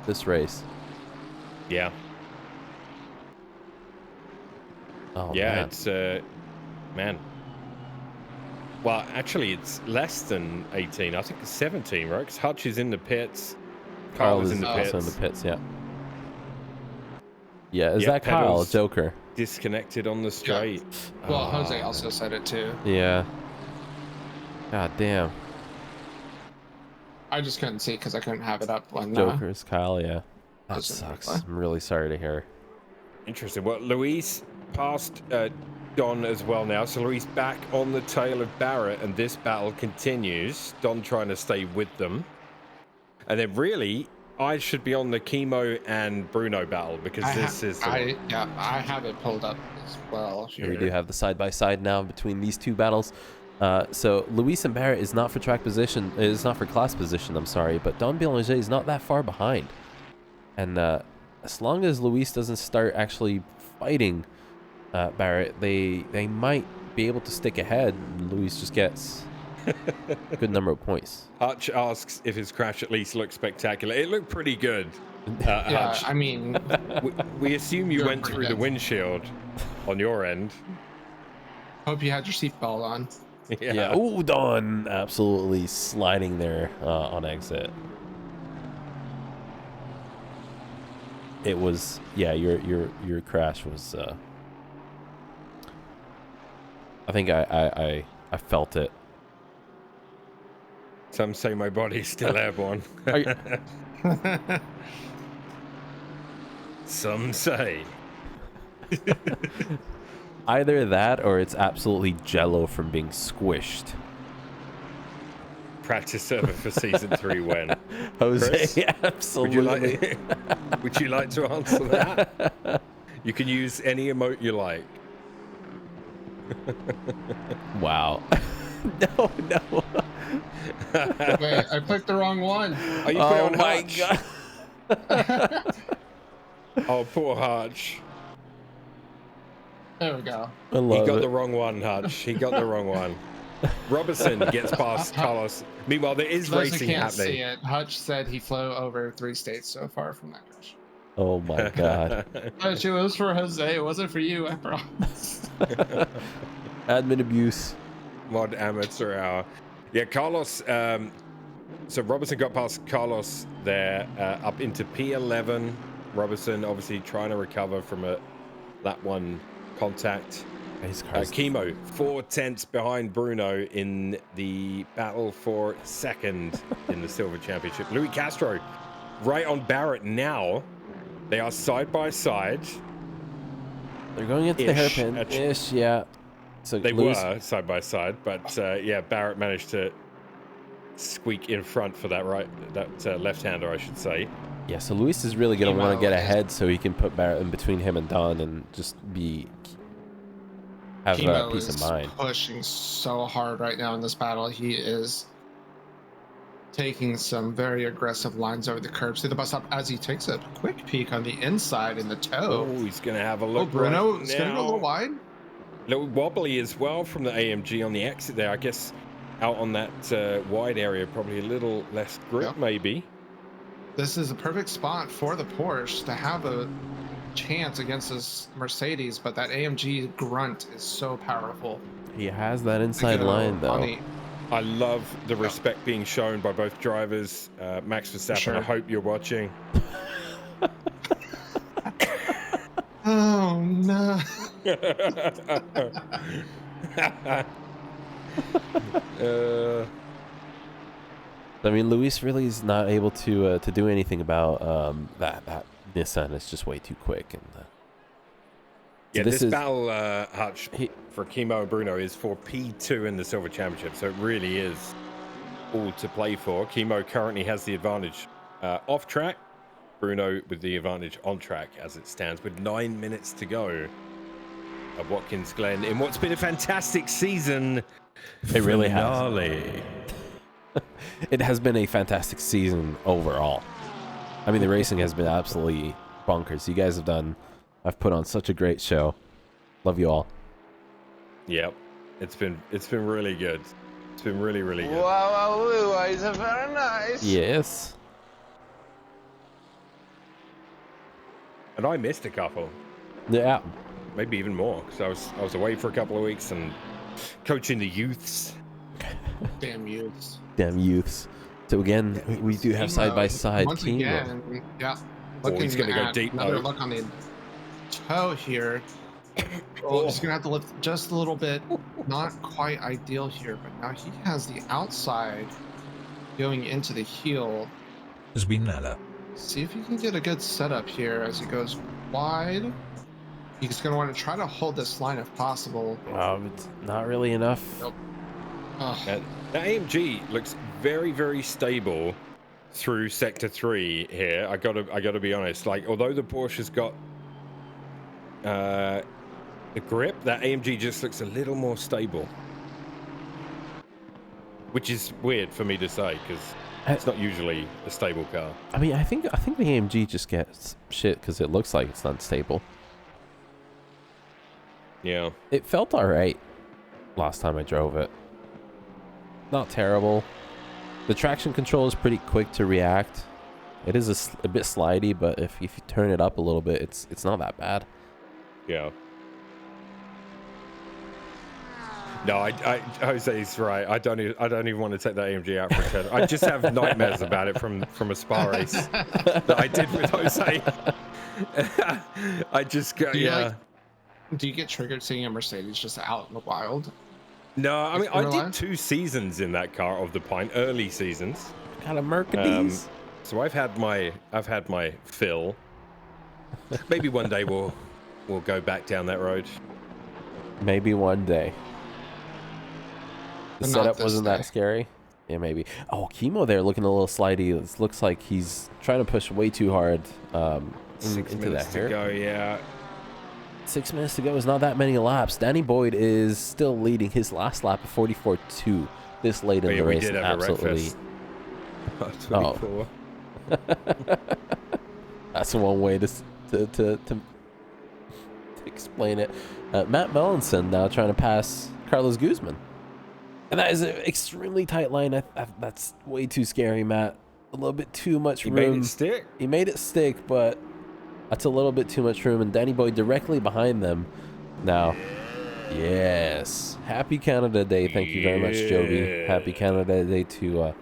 this race.
Yeah.
Oh,
Yeah,
man.
it's man. Well, actually, it's less than 18. I think it's 17, right? Because Hutch is in the pits. Kyle is in the
also
pits.
in the pits, yeah. Yeah, is
Yeah,
that Kyle,
pedals.
Joker?
Disconnected on the straight.
Well,
Ah.
Jose also said it too.
Yeah. God damn.
I just couldn't see because I couldn't have it up when
Joker is Kyle, yeah. That
was in
sucks.
replay.
I'm really sorry to hear.
Interesting. Well, Luis passed Don as well now. So Luis back on the tail of Barrett, and this battle continues. Don trying to stay with them. And then really, I should be on the Chemo and Bruno battle because this is...
I have it pulled up as well.
Here we do have the side-by-side now between these two battles. So Luis and Barrett is not for track position. Is not for class position, I'm sorry. But Don Belanger is not that far behind. And as long as Luis doesn't start actually fighting Barrett, they might be able to stick ahead. Luis just gets a good number of points.
Hutch asks if his crash at least looked spectacular. It looked pretty good.
Yeah,
Hutch,
I mean,
we assume you
You're
went
pretty
through the
good.
windshield on your end.
hope you had your seatbelt on.
Yeah. Ooh, Don absolutely sliding there on exit. It was, yeah, your crash was I think I felt it.
Some say my body's still airborne.
Are you-
Some say.
Either that or it's absolutely jello from being squished.
Practice server for season 3 when?
Jose,
Chris,
absolutely.
Would you like to answer that? You can use any emote you like.
Wow. No.
Wait, I clicked the wrong one.
Oh, you put it on
my
Hutch.
god.
Oh, poor Hutch.
There we go.
I
He
love
got
it.
the wrong one, Hutch. He got the wrong one. Robertson gets past Carlos. Meanwhile, there is
For those who
racing
can't
happening.
see it, Hutch said he flew over 3 states so far from that crash.
Oh my god.
Hutch, it was for Jose. It wasn't for you, I promise.
Admin abuse.
Mod amateur hour. Yeah, Carlos. So Robertson got past Carlos there, up into P11. Robertson obviously trying to recover from that one contact.
His car's
Chemo 4/10 behind Bruno in the battle for second in the Silver Championship. Louis Castro right on Barrett now. They are side by side.
They're going into the
Ish.
hairpin. Ish, yeah. So
They
Luis,
were side by side, but yeah, Barrett managed to squeak in front for that left-hander, I should say.
Yeah, so Luis is really going to want to
Chemo
get
is-
ahead so he can put Barrett in between him and Don and just have
Chemo
peace of
is
mind.
pushing so hard right now in this battle. He is taking some very aggressive lines over the curb. See the bus stop as he takes a quick peek on the inside in the toe.
Oh, he's going to have a
Oh,
look.
Bruno
right
is going to go a little
now.
wide.
Little wobbly as well from the AMG on the exit there. I guess out on that wide area, probably a little less grip,
Yep.
maybe.
This is a perfect spot for the Porsche to have a chance against this Mercedes, but that AMG grunt is so powerful.
He has that
To
inside
go
line,
on
though.
the-
I love the respect being shown by both drivers. Max Verstappen,
Sure.
I hope you're watching.
Oh, no.
I mean, Luis really is not able to do anything about that Nissan is just way too quick. And
yeah,
this
this
is-
battle, Hutch, for Chemo and Bruno is for P2 in the Silver Championship, so it really is all to play for. Chemo currently has the advantage off track. Bruno with the advantage on track as it stands with 9 minutes to go at Watkins Glen in what's been a fantastic season.
It really has.
Finale.
It has been a fantastic season overall. I mean, the racing has been absolutely bonkers. You guys I've put on such a great show. Love you all.
Yep, it's been really good. It's been really, really good.
Wow, it's very nice.
Yes.
And I missed a couple,
Yeah.
maybe even more, because I was away for a couple of weeks and coaching the youths.
Damn youths.
Damn youths. So again, we do have
Chemo,
side by side
Once
Chemo.
again, yeah.
Oh, he's
Looking
gonna go
at
deep
another
mode.
look on the toe here. Oh, he's gonna have to lift just a little bit. Not quite ideal here, but now he has the outside going into the heel.
Sbinella.
See if you can get a good setup here as he goes wide. He's gonna want to try to hold this line if possible.
It's not really enough.
Nope. Ugh.
The AMG looks very, very stable through sector 3 here. I gotta be honest. Like, although the Porsche's got the grip, that AMG just looks a little more stable, which is weird for me to say because It's not usually a stable car.
I mean, I think the AMG just gets shit because it looks like it's not stable.
Yeah.
It felt all right last time I drove it. Not terrible. The traction control is pretty quick to react. It is a bit slidey, but if you turn it up a little bit, it's not that bad.
Yeah. No, Jose's right. I don't even want to take that AMG out for a test. I just have nightmares about it from a spa race that I did with Jose. I just go,
Do you get triggered seeing a Mercedes just out in the wild?
No, I mean I did 2 seasons in that car of the Pine, early seasons.
Got a Mercedes.
So I've had my fill. Maybe one day we'll go back down that road.
Maybe one day. The
But
setup
not this
wasn't
day.
that scary. Yeah, maybe. Oh, Chemo there looking a little slidey. It looks like he's trying to push way too hard
6
into
minutes
that
to
hair.
go, yeah.
6 minutes to go is not that many laps. Danny Boyd is still leading his last lap of 44.2 this late in the
We
race.
did have
Absolutely.
a wreck 24.
That's one way to explain it. Matt Mellinson now trying to pass Carlos Guzman. And that is an extremely tight line. That's way too scary, Matt. A little bit too much room.
He made it stick.
He made it stick, but that's a little bit too much room. And Danny Boyd directly behind them now. Yes. Happy Canada Day. Thank you very much, Joby. Happy Canada Day to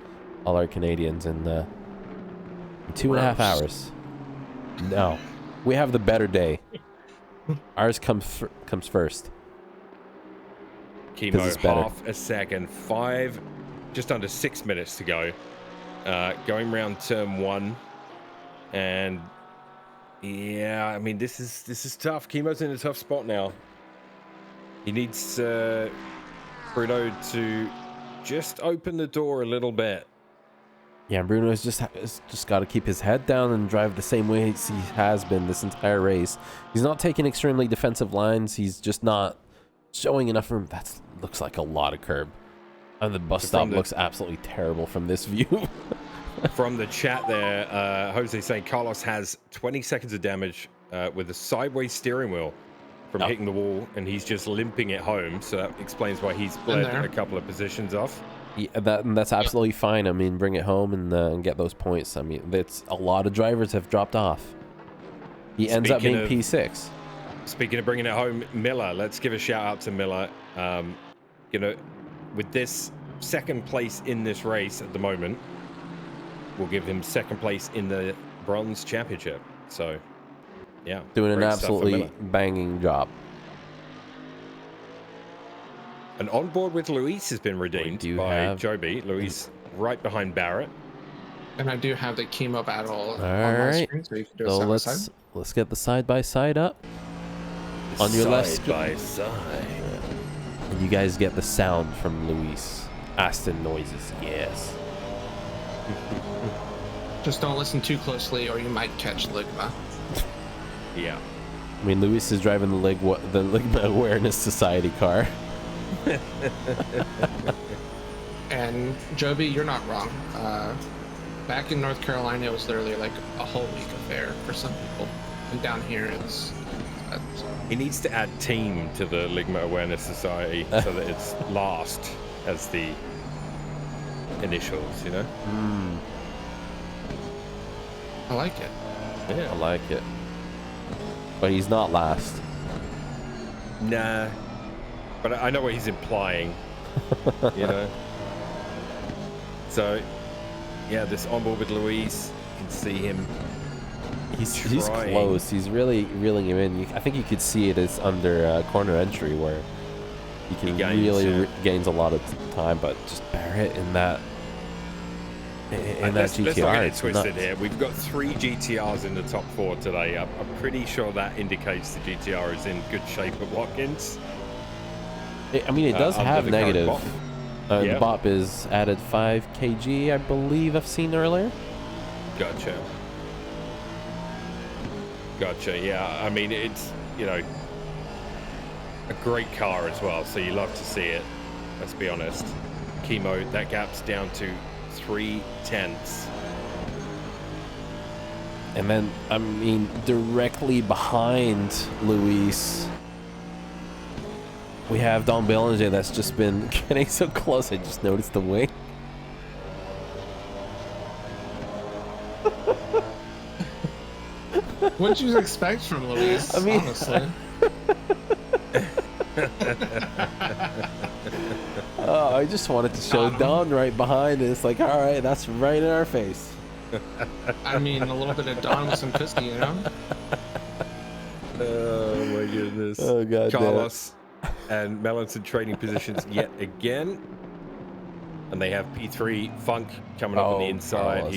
all our Canadians in 2.5 hours. No. We have the better day. Ours comes first. 'Cause it's
Chemo,
better.
half a second. 5, just under 6 minutes to go. Going round turn 1. And yeah, I mean, this is tough. Chemo's in a tough spot now. He needs Bruno to just open the door a little bit.
Yeah, Bruno's just got to keep his head down and drive the same way he has been this entire race. He's not taking extremely defensive lines. He's just not showing enough room. That looks like a lot of curb. And the bus stop looks absolutely terrible from this view.
From the chat there, Jose saying Carlos has 20 seconds of damage with a sideways steering wheel from hitting the wall, and he's just limping it home. So that explains why he's bled a couple of positions off.
Yeah, that's absolutely fine. I mean, bring it home and get those points. I mean, that's a lot of drivers have dropped off. He ends up being P6.
Speaking of bringing it home, Miller, let's give a shout out to Miller. With this second place in this race at the moment, we'll give him second place in the Bronze Championship. So, yeah.
Doing an absolutely banging job.
And on board with Luis has been redeemed by Joby. Luis right behind Barrett.
And I do have the Chemo battle on my
right.
screen, so you can do a side by side.
Let's get the side by side up. On your left
Side by side.
And you guys get the sound from Luis. Aston noises, yes.
Just don't listen too closely or you might catch Ligma.
Yeah.
I mean, Luis is driving the Ligma Awareness Society car.
And Joby, you're not wrong. Back in North Carolina, it was literally like a whole week affair for some people. And down here, it's...
He needs to add team to the Ligma Awareness Society so that it's last as the initials, you know?
I like it.
Yeah.
I like it. But he's not last.
Nah. But I know what he's implying, you know? So, yeah, this onboard with Luis, you can see him.
He's close. He's really reeling him in. I think you could see it as under corner entry where he can gains a lot of time, but just Barrett in that
Let's not
GTR.
get it
It's
twisted
nuts.
here. We've got 3 GTRs in the top 4 today. I'm pretty sure that indicates the GTR is in good shape at Watkins.
I mean, it does
under
have
the current
negative.
BOP.
The BOP is added 5 kg, I believe I've seen earlier.
Gotcha. Yeah, I mean, it's, you know, a great car as well, so you love to see it. Let's be honest. Chemo, that gap's down to 3/10.
And then, I mean, directly behind Luis, we have Don Bellinger that's just been getting so close. I just noticed the wing.
What'd you expect from Luis?
I mean,
honestly.
Oh, I just wanted to show Don right behind, and it's like, all right, that's right in our face.
I mean, a little bit of Don with some pussy, you know?
Oh my goodness.
Oh, God.
Carlos and Melanson trading positions yet again. And they have P3 Funk coming up on the inside.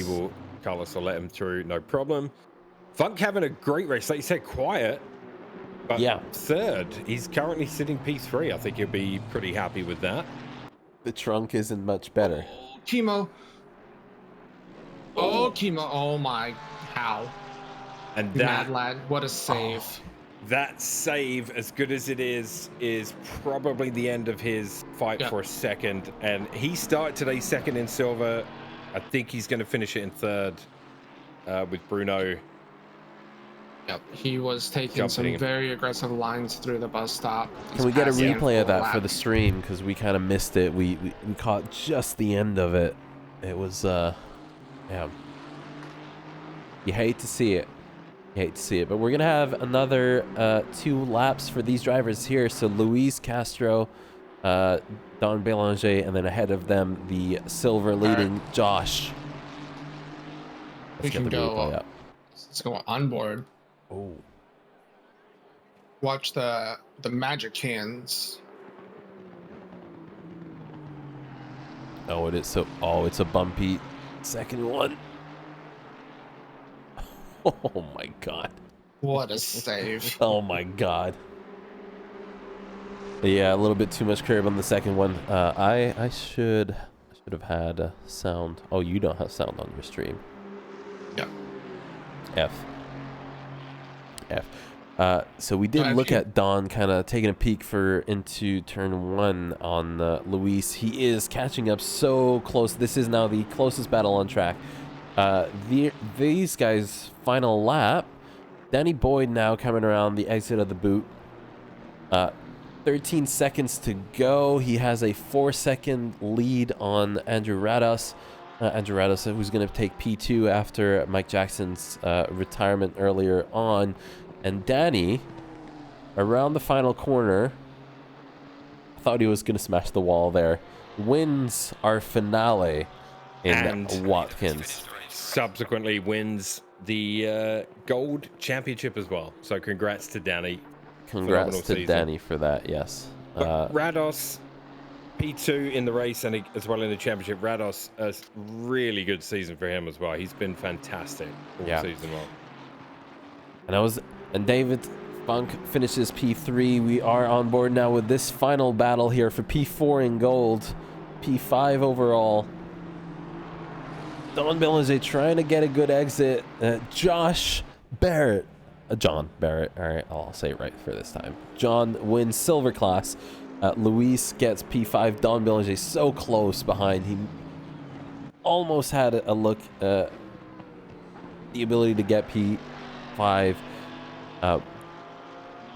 Carlos will let him through, no problem. Funk having a great race. Like you said, quiet. But
yeah,
third. He's currently sitting P3. I think he'll be pretty happy with that.
The trunk isn't much better.
Oh, Chemo. Oh, Chemo. Oh, my. How?
And
Mad lad. What a save.
That save, as good as it is probably the end of his fight for a second. And he started today second in silver. I think he's going to finish it in third with Bruno.
Yep, he was taking some very aggressive lines through the bus stop.
Can we get a replay of that for the stream? Because we kind of missed it. We caught just the end of it. It was, yeah. You hate to see it. You hate to see it. But we're going to have another 2 laps for these drivers here. So Luis Castro, Don Belanger, and then ahead of them, the silver leading Josh.
Let's go on board.
Oh.
Watch the magic hands.
Oh, it is so. Oh, it's a bumpy second one. Oh my God.
What a save.
Oh my God. Yeah, a little bit too much curb on the second one. I should have had sound. Oh, you don't have sound on your stream.
Yeah.
F. So we did look at Don kind of taking a peek into turn 1 on Luis. He is catching up so close. This is now the closest battle on track. These guys' final lap. Danny Boyd now coming around the exit of the boot. 13 seconds to go. He has a 4-second lead on Andrew Rados. Andrew Rados, who's going to take P2 after Mike Jackson's retirement earlier on. And Danny, around the final corner, I thought he was going to smash the wall there, wins our finale in Watkins.
Subsequently wins the gold championship as well. So congrats to Danny.
Congrats to Danny for that, yes.
Rados, P2 in the race and as well in the championship. Rados, a really good season for him as well. He's been fantastic all season long. And David Funk finishes P3. We are on board now with this final battle here for P4 in gold, P5 overall. Don Bellinger trying to get a good exit. John Barrett. All right, I'll say it right for this time. John wins silver class. Luis gets P5. Don Bellinger so close behind. He almost had a look, the ability to get P5. And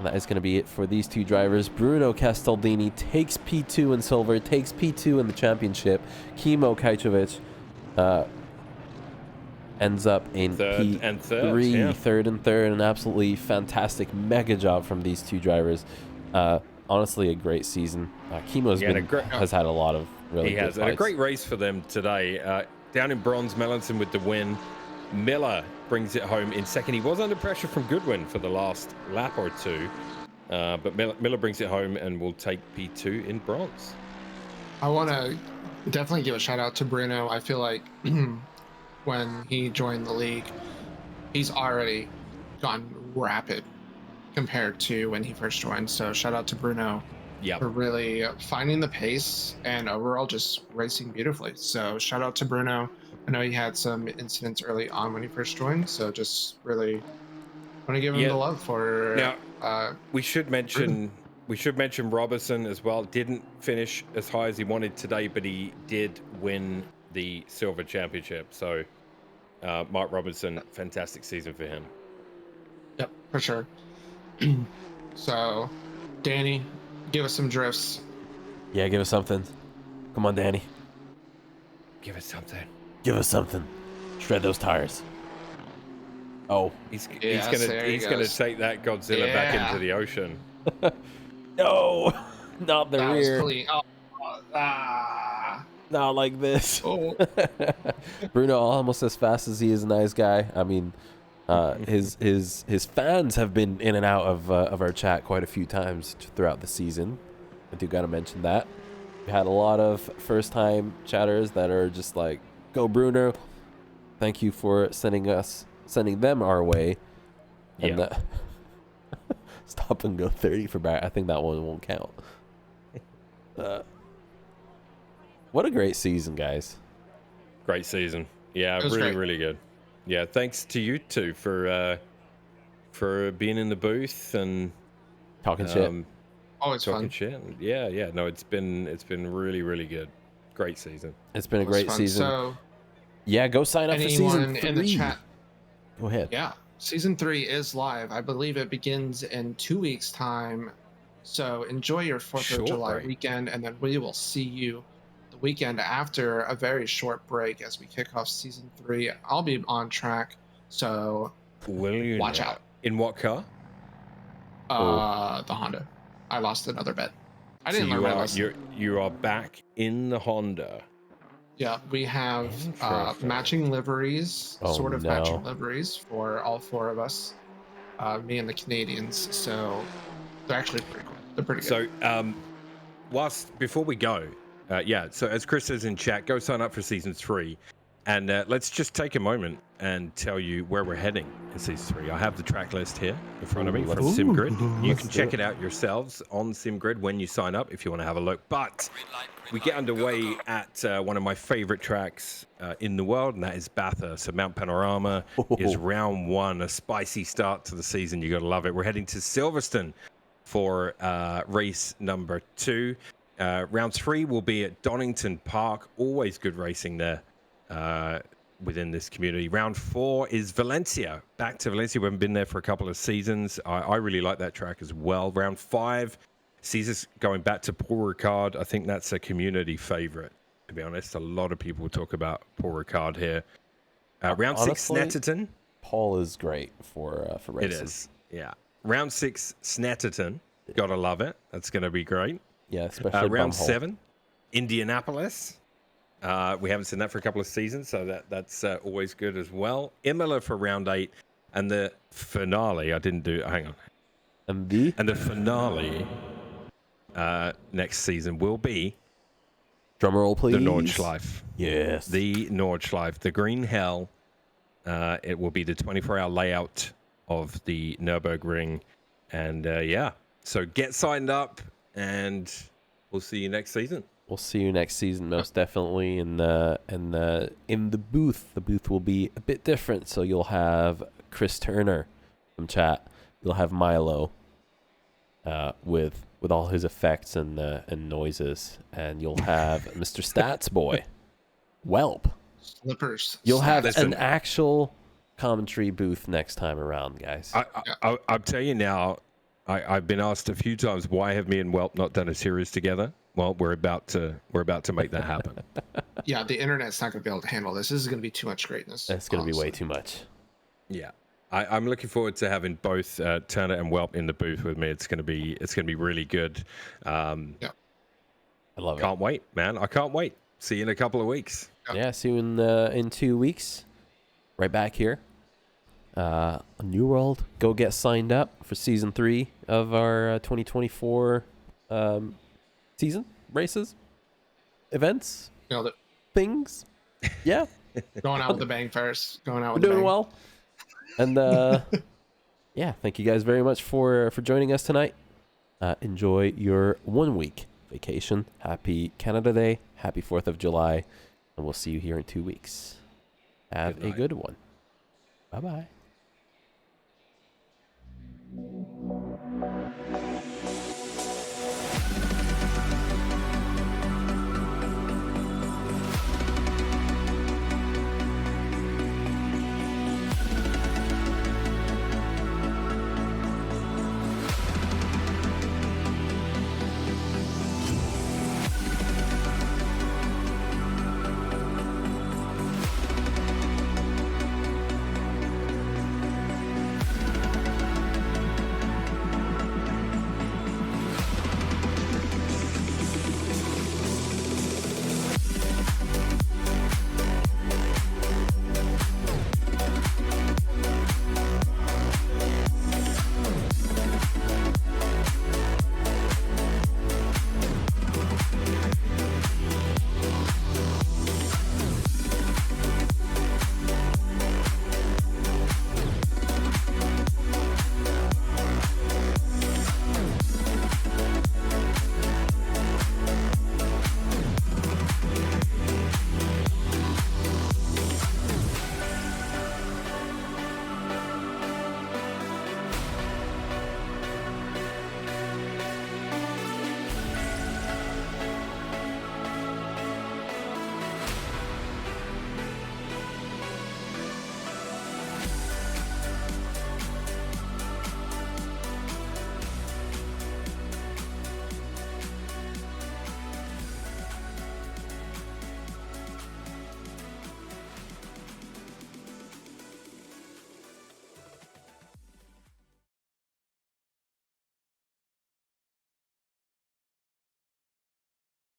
that is going to be it for these 2 drivers. Bruno Castellini takes P2 in silver, takes P2 in the championship. Kimo Kajcevic ends up in P3, third and third. An absolutely fantastic mega job from these 2 drivers. Honestly, a great season. Kimo's has had a lot of really good fights. And a great race for them today. Down in bronze, Melanson with the win. Miller brings it home in second. He was under pressure from Goodwin for the last lap or 2. But Miller brings it home and will take P2 in bronze.
I want to definitely give a shout out to Bruno. I feel like when he joined the league, he's already gone rapid compared to when he first joined. So shout out to Bruno for really finding the pace and overall just racing beautifully. So shout out to Bruno. I know he had some incidents early on when he first joined, so just really want to give him the love for.
Now, we should mention Robertson as well. Didn't finish as high as he wanted today, but he did win the silver championship. So, Mark Robinson, fantastic season for him.
Yep, for sure. So, Danny, give us some drifts.
Yeah, give us something. Come on, Danny.
Give us something.
Give us something. Shred those tires. Oh.
He's
Yes,
gonna
there he
gonna
goes.
take that Godzilla back
Yeah.
into the ocean.
No, not the
That was
rear.
clean. Oh,
Not like this.
Oh.
Bruno almost as fast as he is a nice guy. I mean, his fans have been in and out of our chat quite a few times throughout the season. I do gotta mention that. We had a lot of first-time chatters that are just like, "Go Bruno! Thank you for sending them our way." And
Yeah.
Stop and go 30 for back. I think that one won't count. What a great season, guys.
Great season. Yeah, really,
great.
really good. Yeah, thanks to you two for being in the booth and
Talking shit.
Always
talking
fun.
shit. Yeah. No, it's been really, really good. Great season.
It's been a
It was
great
fun.
season.
So,
Yeah, go sign up for season
anyone
3.
in the chat?
Go ahead.
Yeah, season 3 is live. I believe it begins in 2 weeks' time. So enjoy your 4th
Short
of July
break.
weekend, and then we will see you the weekend after a very short break as we kick off season 3. I'll be on track, so
Will you
watch
now?
out.
In what car?
The Honda. I lost another bet. I didn't learn my lesson.
You are back in the Honda.
Yeah, we have
Interesting.
matching liveries,
Oh,
sort of
no.
matching liveries for all 4 of us, me and the Canadians. So they're actually pretty cool. They're pretty good.
So, before we go, so as Chris says in chat, go sign up for season 3. And let's just take a moment and tell you where we're heading in season 3. I have the track list here in front of me from SimGrid. You can check it out yourselves on SimGrid when you sign up if you want to have a look. But we get underway at one of my favorite tracks in the world, and that is Bathurst. So Mount Panorama is round 1, a spicy start to the season. You got to love it. We're heading to Silverstone for race number 2. Round 3 will be at Donington Park. Always good racing there within this community. Round 4 is Valencia. Back to Valencia. We haven't been there for a couple of seasons. I really like that track as well. Round 5 sees us going back to Paul Ricard. I think that's a community favorite, to be honest. A lot of people talk about Paul Ricard here. Round 6,
Honestly,
Snetterton.
Paul is great for racing.
It is, yeah. Round 6, Snetterton. Gotta love it. That's going to be great.
Yeah, especially
Round
Bumhole.
7, Indianapolis. We haven't seen that for a couple of seasons, so that's always good as well. Imola for round 8, and the finale. Hang on.
And
And the finale next season will be
drum roll, please.
the Nordschleife.
Yes.
The Nordschleife, the Green Hell. It will be the 24-hour layout of the Nürburgring, and so get signed up, and we'll see you next season.
We'll see you next season, most definitely. In the booth, the booth will be a bit different. So you'll have Chris Turner from chat. You'll have Milo, with all his effects and noises, and you'll have Mr. Stats Boy, Whelp.
Slippers.
You'll have
Listen.
an actual commentary booth next time around, guys.
I'll tell you now. I've been asked a few times, why have me and Whelp not done a series together? Well, we're about to make that happen.
Yeah, the internet's not going to be able to handle this. This is going to be too much greatness.
That's going to be way
honestly.
too much.
Yeah, I'm looking forward to having both Turner and Whelp in the booth with me. It's gonna be really good.
I love it.
Can't wait, man. I can't wait. See you in a couple of weeks.
Yeah, see you in 2 weeks. Right back here. A New World. Go get signed up for season 3 of our 2024 season races, events, things. Yeah,
Going out with the bang first. Going out
we're
with the
doing
bang.
well. And yeah, thank you guys very much for joining us tonight. Enjoy your 1 week vacation. Happy Canada Day. Happy 4th of July. And we'll see you here in 2 weeks. Have a good one. Bye-bye.